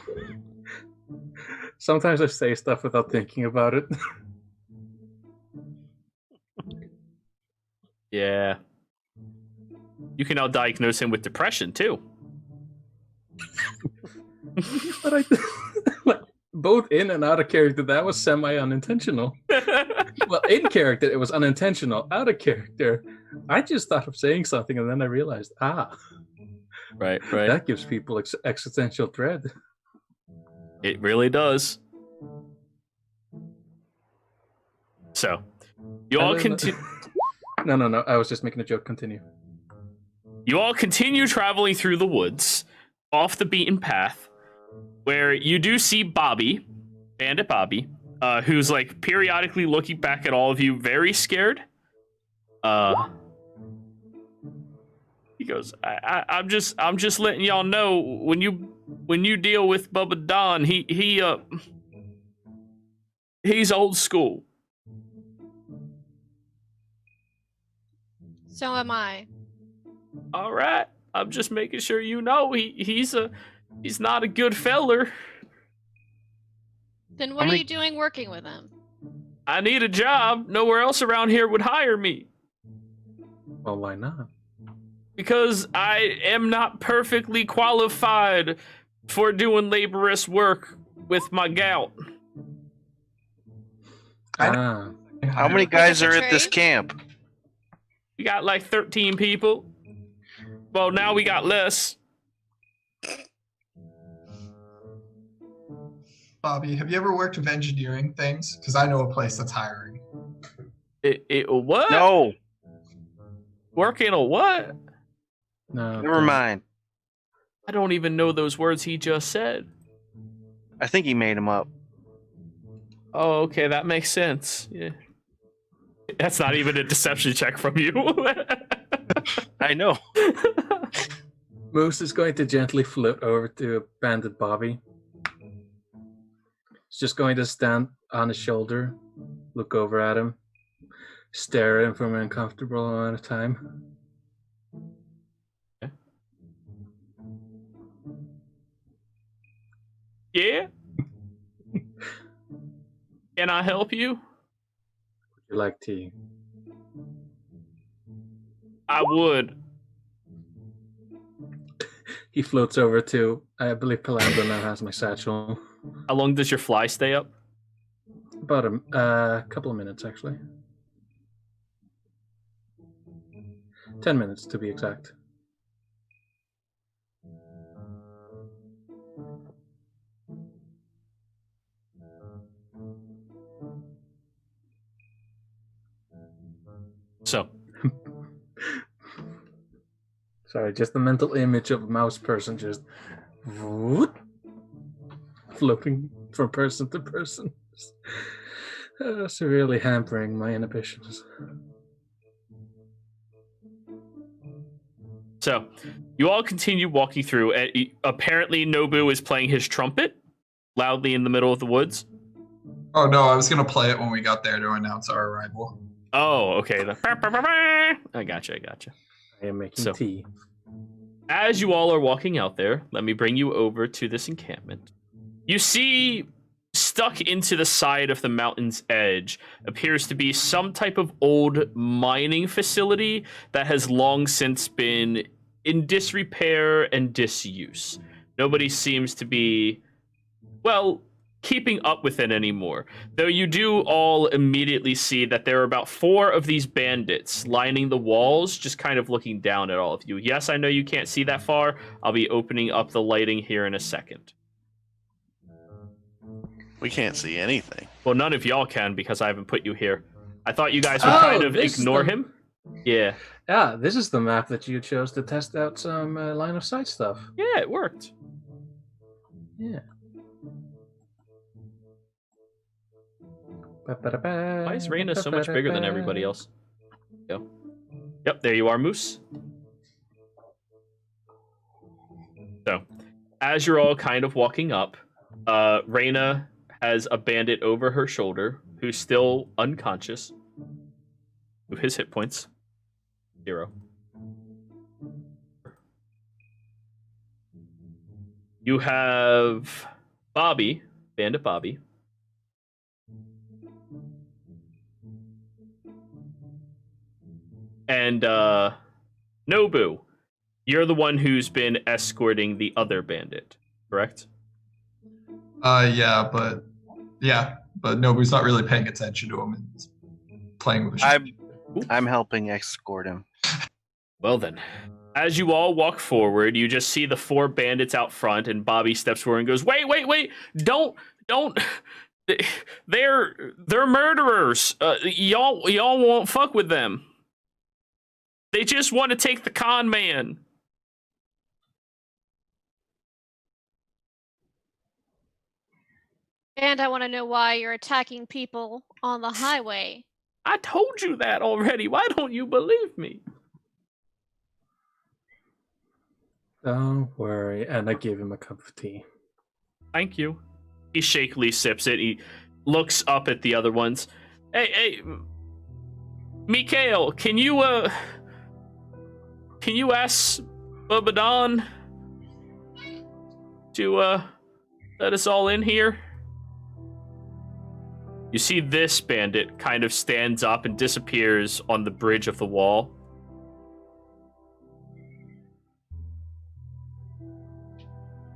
Sometimes I say stuff without thinking about it. Yeah. You can now diagnose him with depression, too. But like, both in and out of character, that was semi-unintentional. Well, in character, it was unintentional. Out of character, I just thought of saying something, and then I realized, Right. that gives people existential dread. It really does. So, you all continue. No. I was just making a joke. Continue. You all continue traveling through the woods, off the beaten path, where you do see Bobby, Bandit Bobby, who's like periodically looking back at all of you, very scared. He goes, I'm just letting y'all know when you deal with Bubba Don, he's old school. So am I. All right, I'm just making sure you know he's not a good feller. Then what are you doing working with him? I need a job. Nowhere else around here would hire me. Well, why not? Because I am not perfectly qualified for doing laborious work with my gout. Ah, How many guys Like are a at this trade? camp? We got like 13 people. Well, now we got less. Bobby, have you ever worked with engineering things? Because I know a place that's hiring. It what? No, Working a what? no. never mind. I don't even know those words he just said. I think he made them up. Oh, okay, that makes sense. Yeah. That's not even a deception check from you. I know. Moose is going to gently float over to Bandit Bobby. He's just going to stand on his shoulder, look over at him, stare at him for an uncomfortable amount of time. Yeah? Can I help you? Would you like tea? I would. He floats over to, I believe Palando now has my satchel. How long does your fly stay up? About a couple of minutes, actually. 10 minutes, to be exact. So, Sorry, just the mental image of a mouse person just whoop, floating from person to person. Severely hampering my inhibitions. So, you all continue walking through. Apparently, Nobu is playing his trumpet loudly in the middle of the woods. Oh no, I was gonna play it when we got there to announce our arrival. Oh, okay. I gotcha. I am making So- tea. As you all are walking out there, let me bring you over to this encampment. You see, stuck into the side of the mountain's edge, appears to be some type of old mining facility that has long since been in disrepair and disuse. Nobody seems to be, well, keeping up with it anymore. Though you do all immediately see that there are about 4 of these bandits lining the walls, just kind of looking down at all of you. Yes, I know you can't see that far. I'll be opening up the lighting here in a second. We can't see anything. Well, none of y'all can because I haven't put you here. I thought you guys would Oh, kind of this is ignore the- him. Yeah. Yeah, this is the map that you chose to test out some line of sight stuff. Yeah, it worked. Yeah. Why Why is Reyna so much bigger than everybody else? Go. Yep, there you are, Moose. So, as you're all kind of walking up, Reyna has a bandit over her shoulder who's still unconscious. With his hit points. 0. You have Bobby, Bandit Bobby. And Nobu, you're the one who's been escorting the other bandit, correct? Yeah, but Nobu's not really paying attention to him and he's playing with the I'm helping escort him. Well then, as you all walk forward, you just see the 4 bandits out front, and Bobby steps forward and goes, "Wait! Don't! They're murderers. Y'all won't fuck with them. They just want to take the con man." And I want to know why you're attacking people on the highway. I told you that already. Why don't you believe me? Don't worry. And I gave him a cup of tea. Thank you. He shakily sips it. He looks up at the other ones. Hey, Mikhail, can you ask Babadan to let us all in here? You see this bandit kind of stands up and disappears on the bridge of the wall.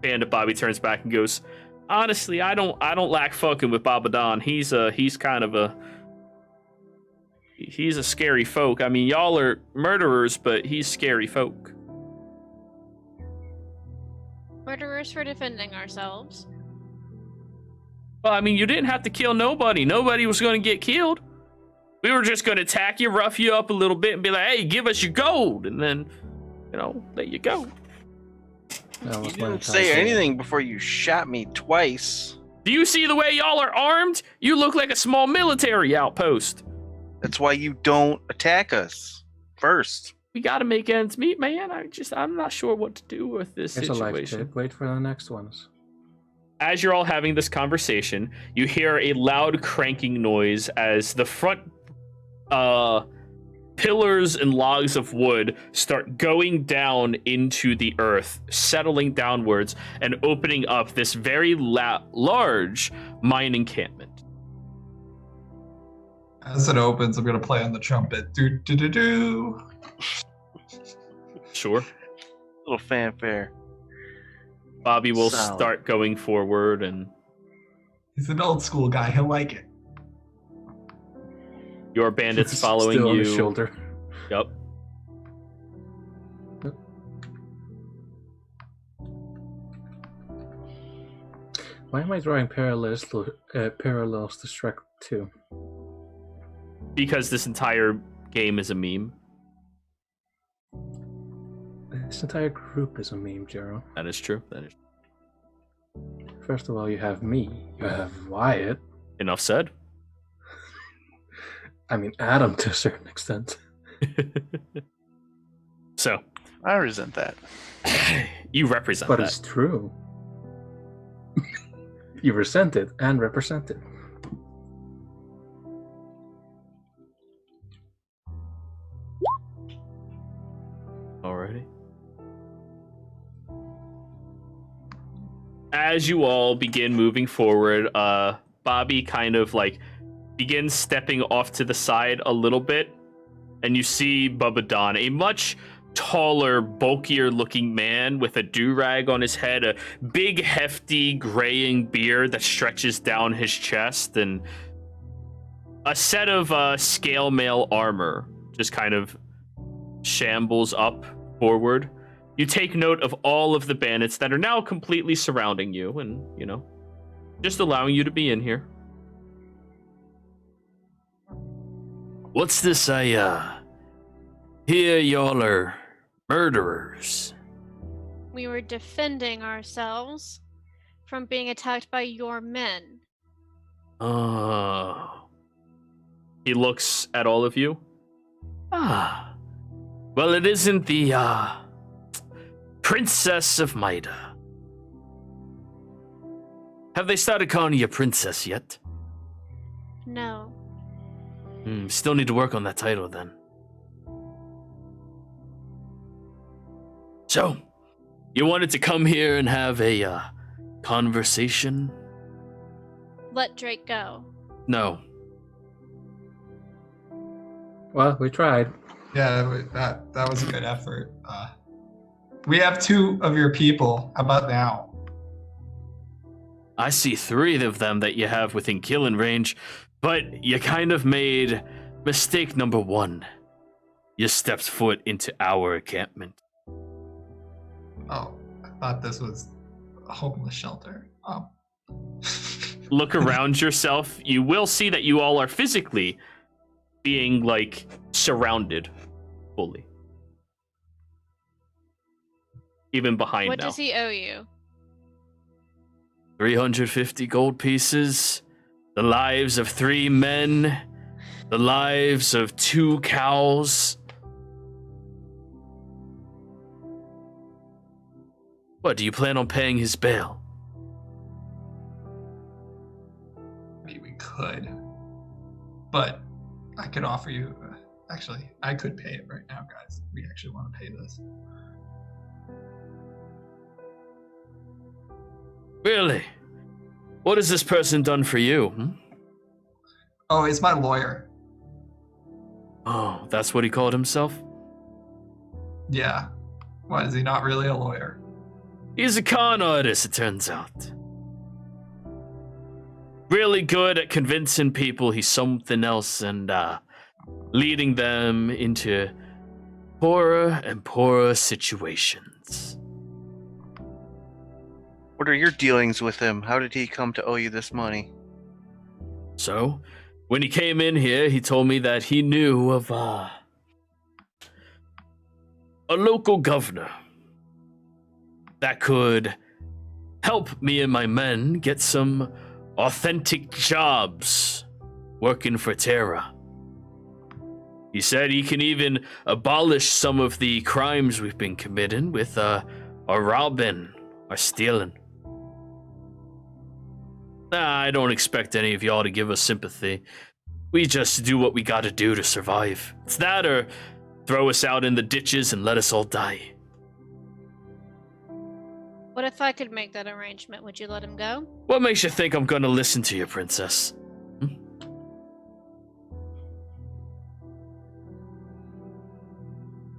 Bandit Bobby turns back and goes, "Honestly, I don't like fucking with Babadan. He's kind of a scary folk. I mean, y'all are murderers, but he's scary folk." Murderers for defending ourselves. Well, I mean, you didn't have to kill nobody. Nobody was going to get killed. We were just going to attack you, rough you up a little bit, and be like, "Hey, give us your gold," and then, let you go. That You was my didn't say intention. anything before you shot me twice. Do you see the way y'all are armed? You look like a small military outpost. That's why you don't attack us first. We got to make ends meet, man. I'm not sure what to do with this Here's a life situation. tip. Wait for the next ones. As you're all having this conversation, you hear a loud cranking noise as the front pillars and logs of wood start going down into the earth, settling downwards and opening up this very large mine encampment. As it opens, I'm gonna play on the trumpet. Do do do do. Sure. Little fanfare. Bobby will Solid. start going forward, and He's an old school guy. He'll like it. your bandits following Still on you. his shoulder. Yep. Why am I drawing parallels to Shrek 2? Because this entire game is a meme. This entire group is a meme, Jero. That is true. That is First of all, you have me. You have Wyatt. enough said. I mean, Adam to a certain extent. So, I resent that. You represent But that. it's true. You resent it and represent it. Alrighty. As you all begin moving forward, Bobby kind of like begins stepping off to the side a little bit, and you see Bubba Don, a much taller, bulkier looking man with a do-rag on his head, a big, hefty, graying beard that stretches down his chest, and a set of scale mail armor just kind of shambles up forward. You take note of all of the bandits that are now completely surrounding you and, you know, just allowing you to be in here. What's this? I hear y'all are murderers. We were defending ourselves from being attacked by your men. Oh. He looks at all of you. Ah. Well, it isn't the, Princess of Maida. Have they started calling you princess yet? No. Still need to work on that title then. So, you wanted to come here and have a, conversation? Let Drake go. No. Well, we tried. Yeah, that was a good effort. We have 2 of your people. How about now? I see 3 of them that you have within killing range, but you kind of made mistake number 1. You stepped foot into our encampment. Oh, I thought this was a homeless shelter. Look around yourself. You will see that you all are physically being, like, surrounded fully. Even behind What now. does he owe you? 350 gold pieces, the lives of 3 men, the lives of 2 cows. What, do you plan on paying his bail? I mean, we could, but I could offer you. Actually, I could pay it right now, guys. We actually want to pay this. Really? What has this person done for you? Oh, he's my lawyer. Oh, that's what he called himself? Yeah. Why is he not really a lawyer? He's a con artist, it turns out. Really good at convincing people he's something else and leading them into poorer and poorer situations. What are your dealings with him? How did he come to owe you this money? So, when he came in here, he told me that he knew of a local governor that could help me and my men get some authentic jobs working for Terra. He said he can even abolish some of the crimes we've been committing with our robbing, our stealing. I don't expect any of y'all to give us sympathy. We just do what we gotta do to survive. It's that or throw us out in the ditches and let us all die. What if I could make that arrangement? Would you let him go? What makes you think I'm gonna listen to you, princess?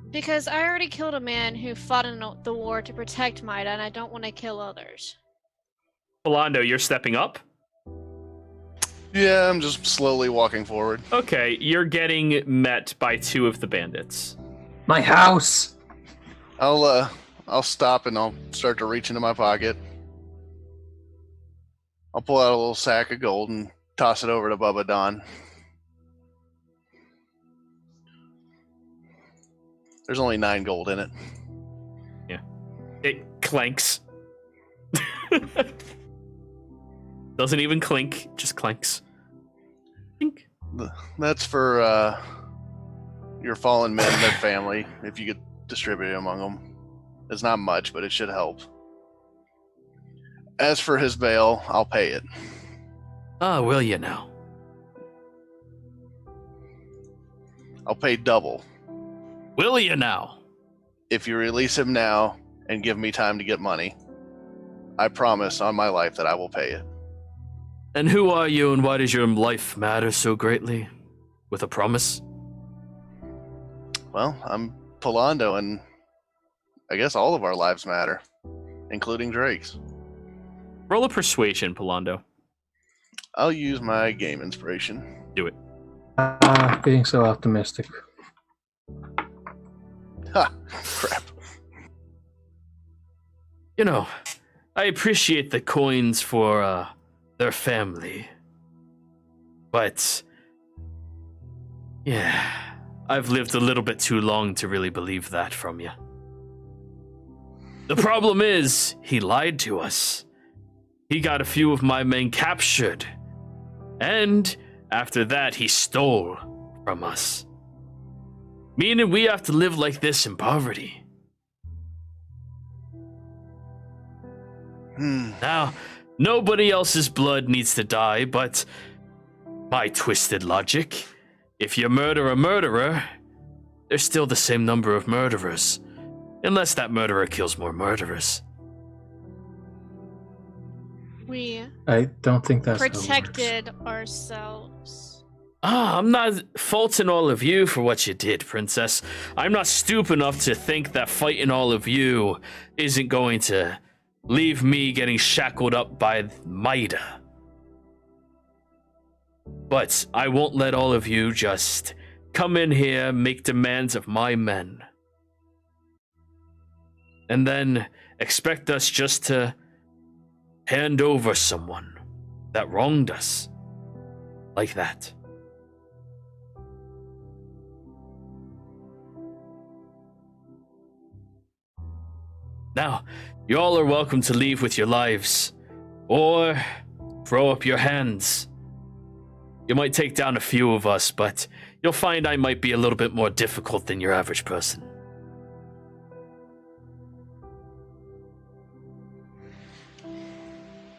Because I already killed a man who fought in the war to protect Maida, and I don't want to kill others. Philando, you're stepping up? Yeah, I'm just slowly walking forward. Okay, you're getting met by 2 of the bandits. My house! I'll stop and I'll start to reach into my pocket. I'll pull out a little sack of gold and toss it over to Bubba Don. There's only 9 gold in it. Yeah. It clanks. Doesn't even clink, just clanks. Clink. That's for your fallen men and their family. If you could distribute it among them. It's not much, but it should help. As for his bail, I'll pay it. Ah, will you now? I'll pay double. Will you now? If you release him now and give me time to get money, I promise on my life that I will pay it. And who are you, and why does your life matter so greatly? With a promise? Well, I'm Polando, and I guess all of our lives matter, including Drake's. Roll a persuasion, Polando. I'll use my game inspiration. Do it. Being so optimistic. Ha! Crap. You know, I appreciate the coins for, their family. But, yeah, I've lived a little bit too long to really believe that from you. The problem is, he lied to us. He got a few of my men captured. And after that, he stole from us. Meaning we have to live like this in poverty. Now, nobody else's blood needs to die, but by twisted logic, if you murder a murderer, there's still the same number of murderers. Unless that murderer kills more murderers. We I don't think that's how it works. protected ourselves. I'm not faulting all of you for what you did, Princess. I'm not stupid enough to think that fighting all of you isn't going to leave me getting shackled up by Maida. But I won't let all of you just come in here, make demands of my men, and then expect us just to hand over someone that wronged us like that. Now, you all are welcome to leave with your lives, or throw up your hands. You might take down a few of us, but you'll find I might be a little bit more difficult than your average person.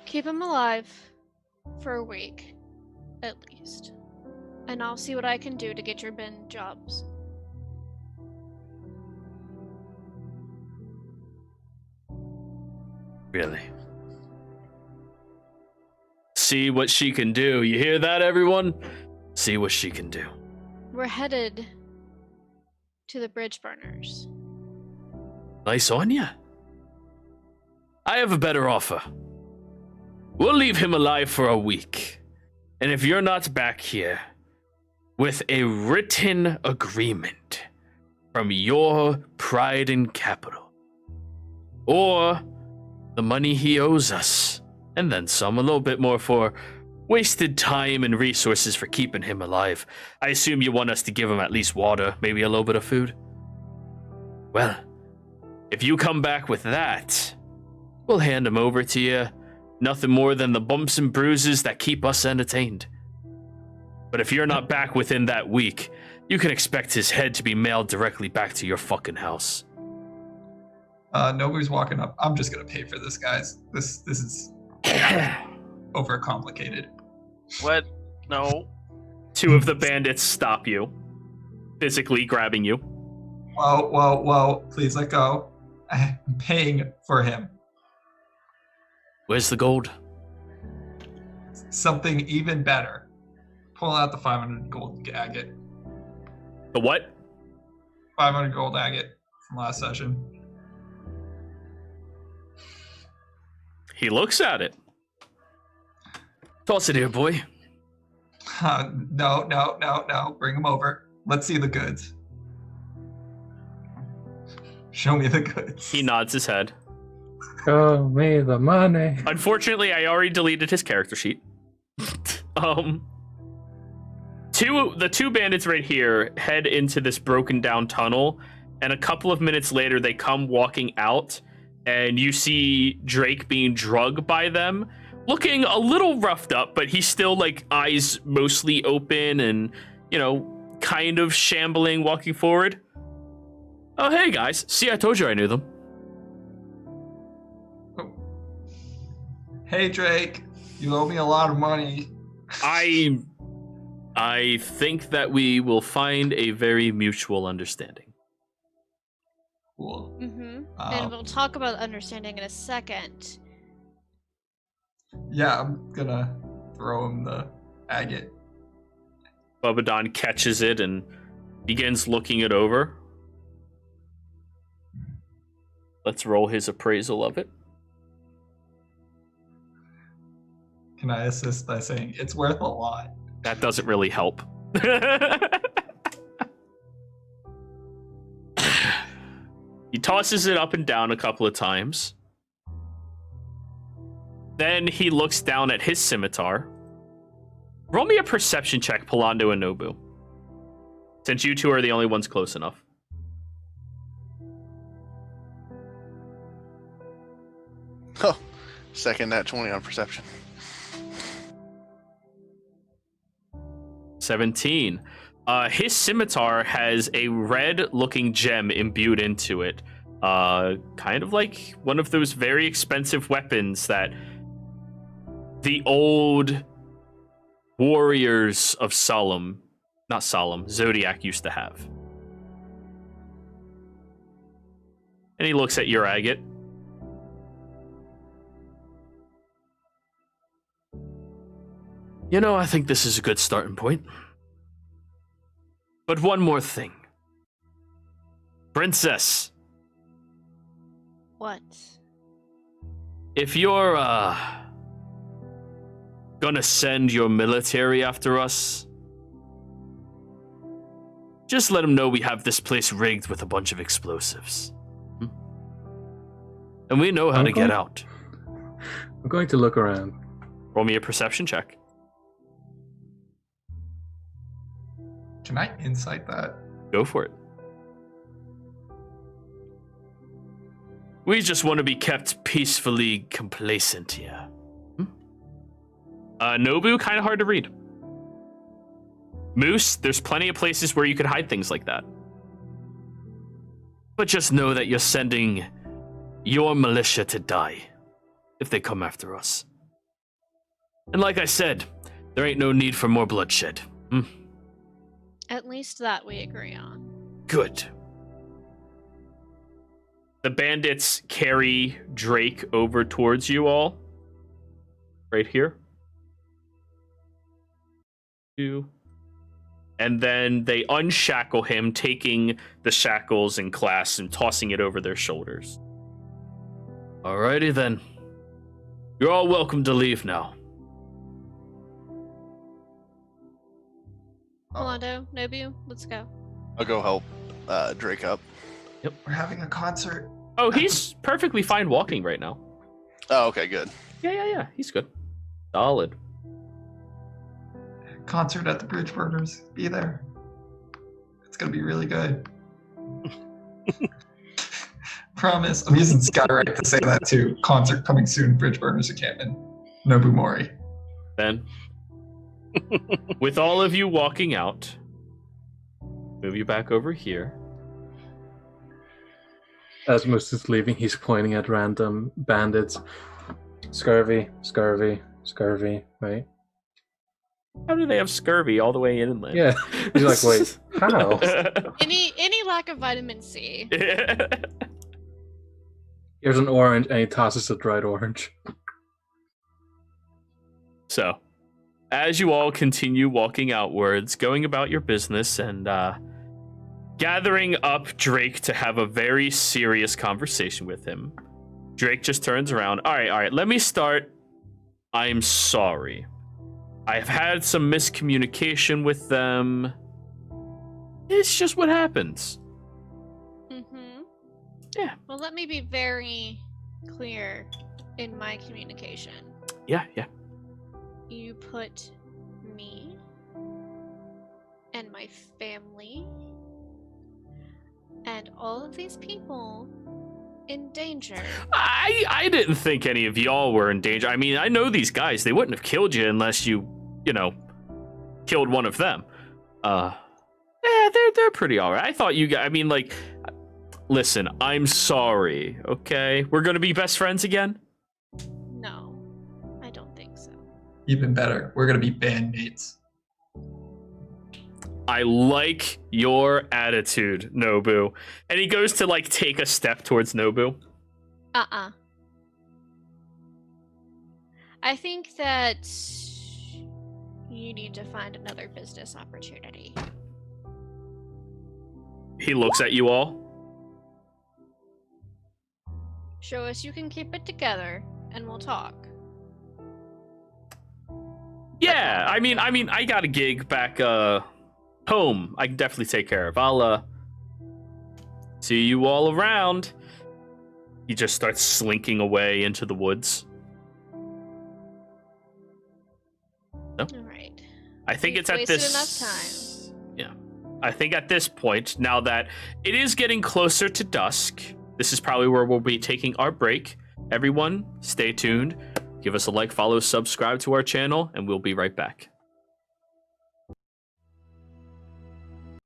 Keep him alive for a week, at least. And I'll see what I can do to get your men jobs. Really. See what she can do. You hear that, everyone? See what she can do. We're headed to the bridge burners. Nice on ya. I have a better offer. We'll leave him alive for a week. And if you're not back here with a written agreement from your pride and capital, or the money he owes us, and then some, a little bit more for wasted time and resources for keeping him alive. I assume you want us to give him at least water, maybe a little bit of food. Well, if you come back with that, we'll hand him over to you. Nothing more than the bumps and bruises that keep us entertained. But if you're not back within that week, you can expect his head to be mailed directly back to your fucking house. Nobody's walking up. I'm just gonna pay for this, guys. This is overcomplicated. What? No. Two of the bandits stop you, physically grabbing you. Whoa, please let go. I'm paying for him. Where's the gold? Something even better. Pull out the 500 gold agate. The what? 500 gold agate from last session. He looks at it. Toss it here, boy. No. Bring him over. Let's see the goods. Show me the goods. He nods his head. Show me the money. Unfortunately, I already deleted his character sheet. The two bandits right here head into this broken down tunnel, and a couple of minutes later they come walking out, and you see Drake being drugged by them, looking a little roughed up, but he's still like eyes mostly open and, you know, kind of shambling, walking forward. Oh, hey guys. See, I told you I knew them. Hey Drake, you owe me a lot of money. I think that we will find a very mutual understanding. Cool. And we'll talk about understanding in a second. Yeah, I'm gonna throw him the agate. Bubadon catches it and begins looking it over. Let's roll his appraisal of it. Can I assist by saying it's worth a lot? That doesn't really help. He tosses it up and down a couple of times. Then he looks down at his scimitar. Roll me a perception check, Palando and Nobu. Since you two are the only ones close enough. Oh, second nat 20 on perception. 17. His scimitar has a red-looking gem imbued into it. Kind of like one of those very expensive weapons that the old warriors of Zodiac used to have. And he looks at your agate. You know, I think this is a good starting point. But one more thing. Princess, What? if you're, gonna send your military after us, just let them know we have this place rigged with a bunch of explosives. And we know how to get out. I'm going to look around. Roll me a perception check. Can I insight that? Go for it. We just want to be kept peacefully complacent here. Nobu, kind of hard to read. Moose, there's plenty of places where you could hide things like that. But just know that you're sending your militia to die if they come after us. And like I said, there ain't no need for more bloodshed. At least that we agree on. Good. The bandits carry Drake over towards you all. Right here. And then they unshackle him, taking the shackles and clasps and tossing it over their shoulders. Alrighty then. You're all welcome to leave now. Rolando, Nobu, let's go. I'll go help Drake up. We're having a concert. Oh, he's perfectly fine walking right now. Oh, okay, good. Yeah. He's good. Solid. Concert at the Bridge Burners. Be there. It's gonna be really good. Promise. I'm using Skywrite to say that too. Concert coming soon. Bridge Burners encampment. Nobu Mori. Then, with all of you walking out, move you back over here. As Moose is leaving, he's pointing at random bandits. Scurvy, right? How do they have scurvy all the way inland? Yeah. He's like, wait, how? Any lack of vitamin C. Here's an orange, and he tosses a dried orange. So, as you all continue walking outwards, going about your business and gathering up Drake to have a very serious conversation with him, Drake just turns around. All right, let me start. I'm sorry. I've had some miscommunication with them. It's just what happens. Yeah. Well, let me be very clear in my communication. Yeah. You put me and my family and all of these people in danger. I didn't think any of y'all were in danger. I mean, I know these guys. They wouldn't have killed you unless you killed one of them. Yeah, they're pretty alright. I thought you guys, listen, I'm sorry, okay? We're gonna be best friends again? No, I don't think so. Even better, we're gonna be bandmates. I like your attitude, Nobu. And he goes to, like, take a step towards Nobu. I think that you need to find another business opportunity. He looks at you all. Show us you can keep it together, and we'll talk. Yeah, I mean, I got a gig back home. I can definitely take care of. I'll see you all around. He just starts slinking away into the woods. No? All right. I think We've it's at wasted this enough time. Yeah. I think at this point, now that it is getting closer to dusk, this is probably where we'll be taking our break. Everyone, stay tuned. Give us a like, follow, subscribe to our channel, and we'll be right back.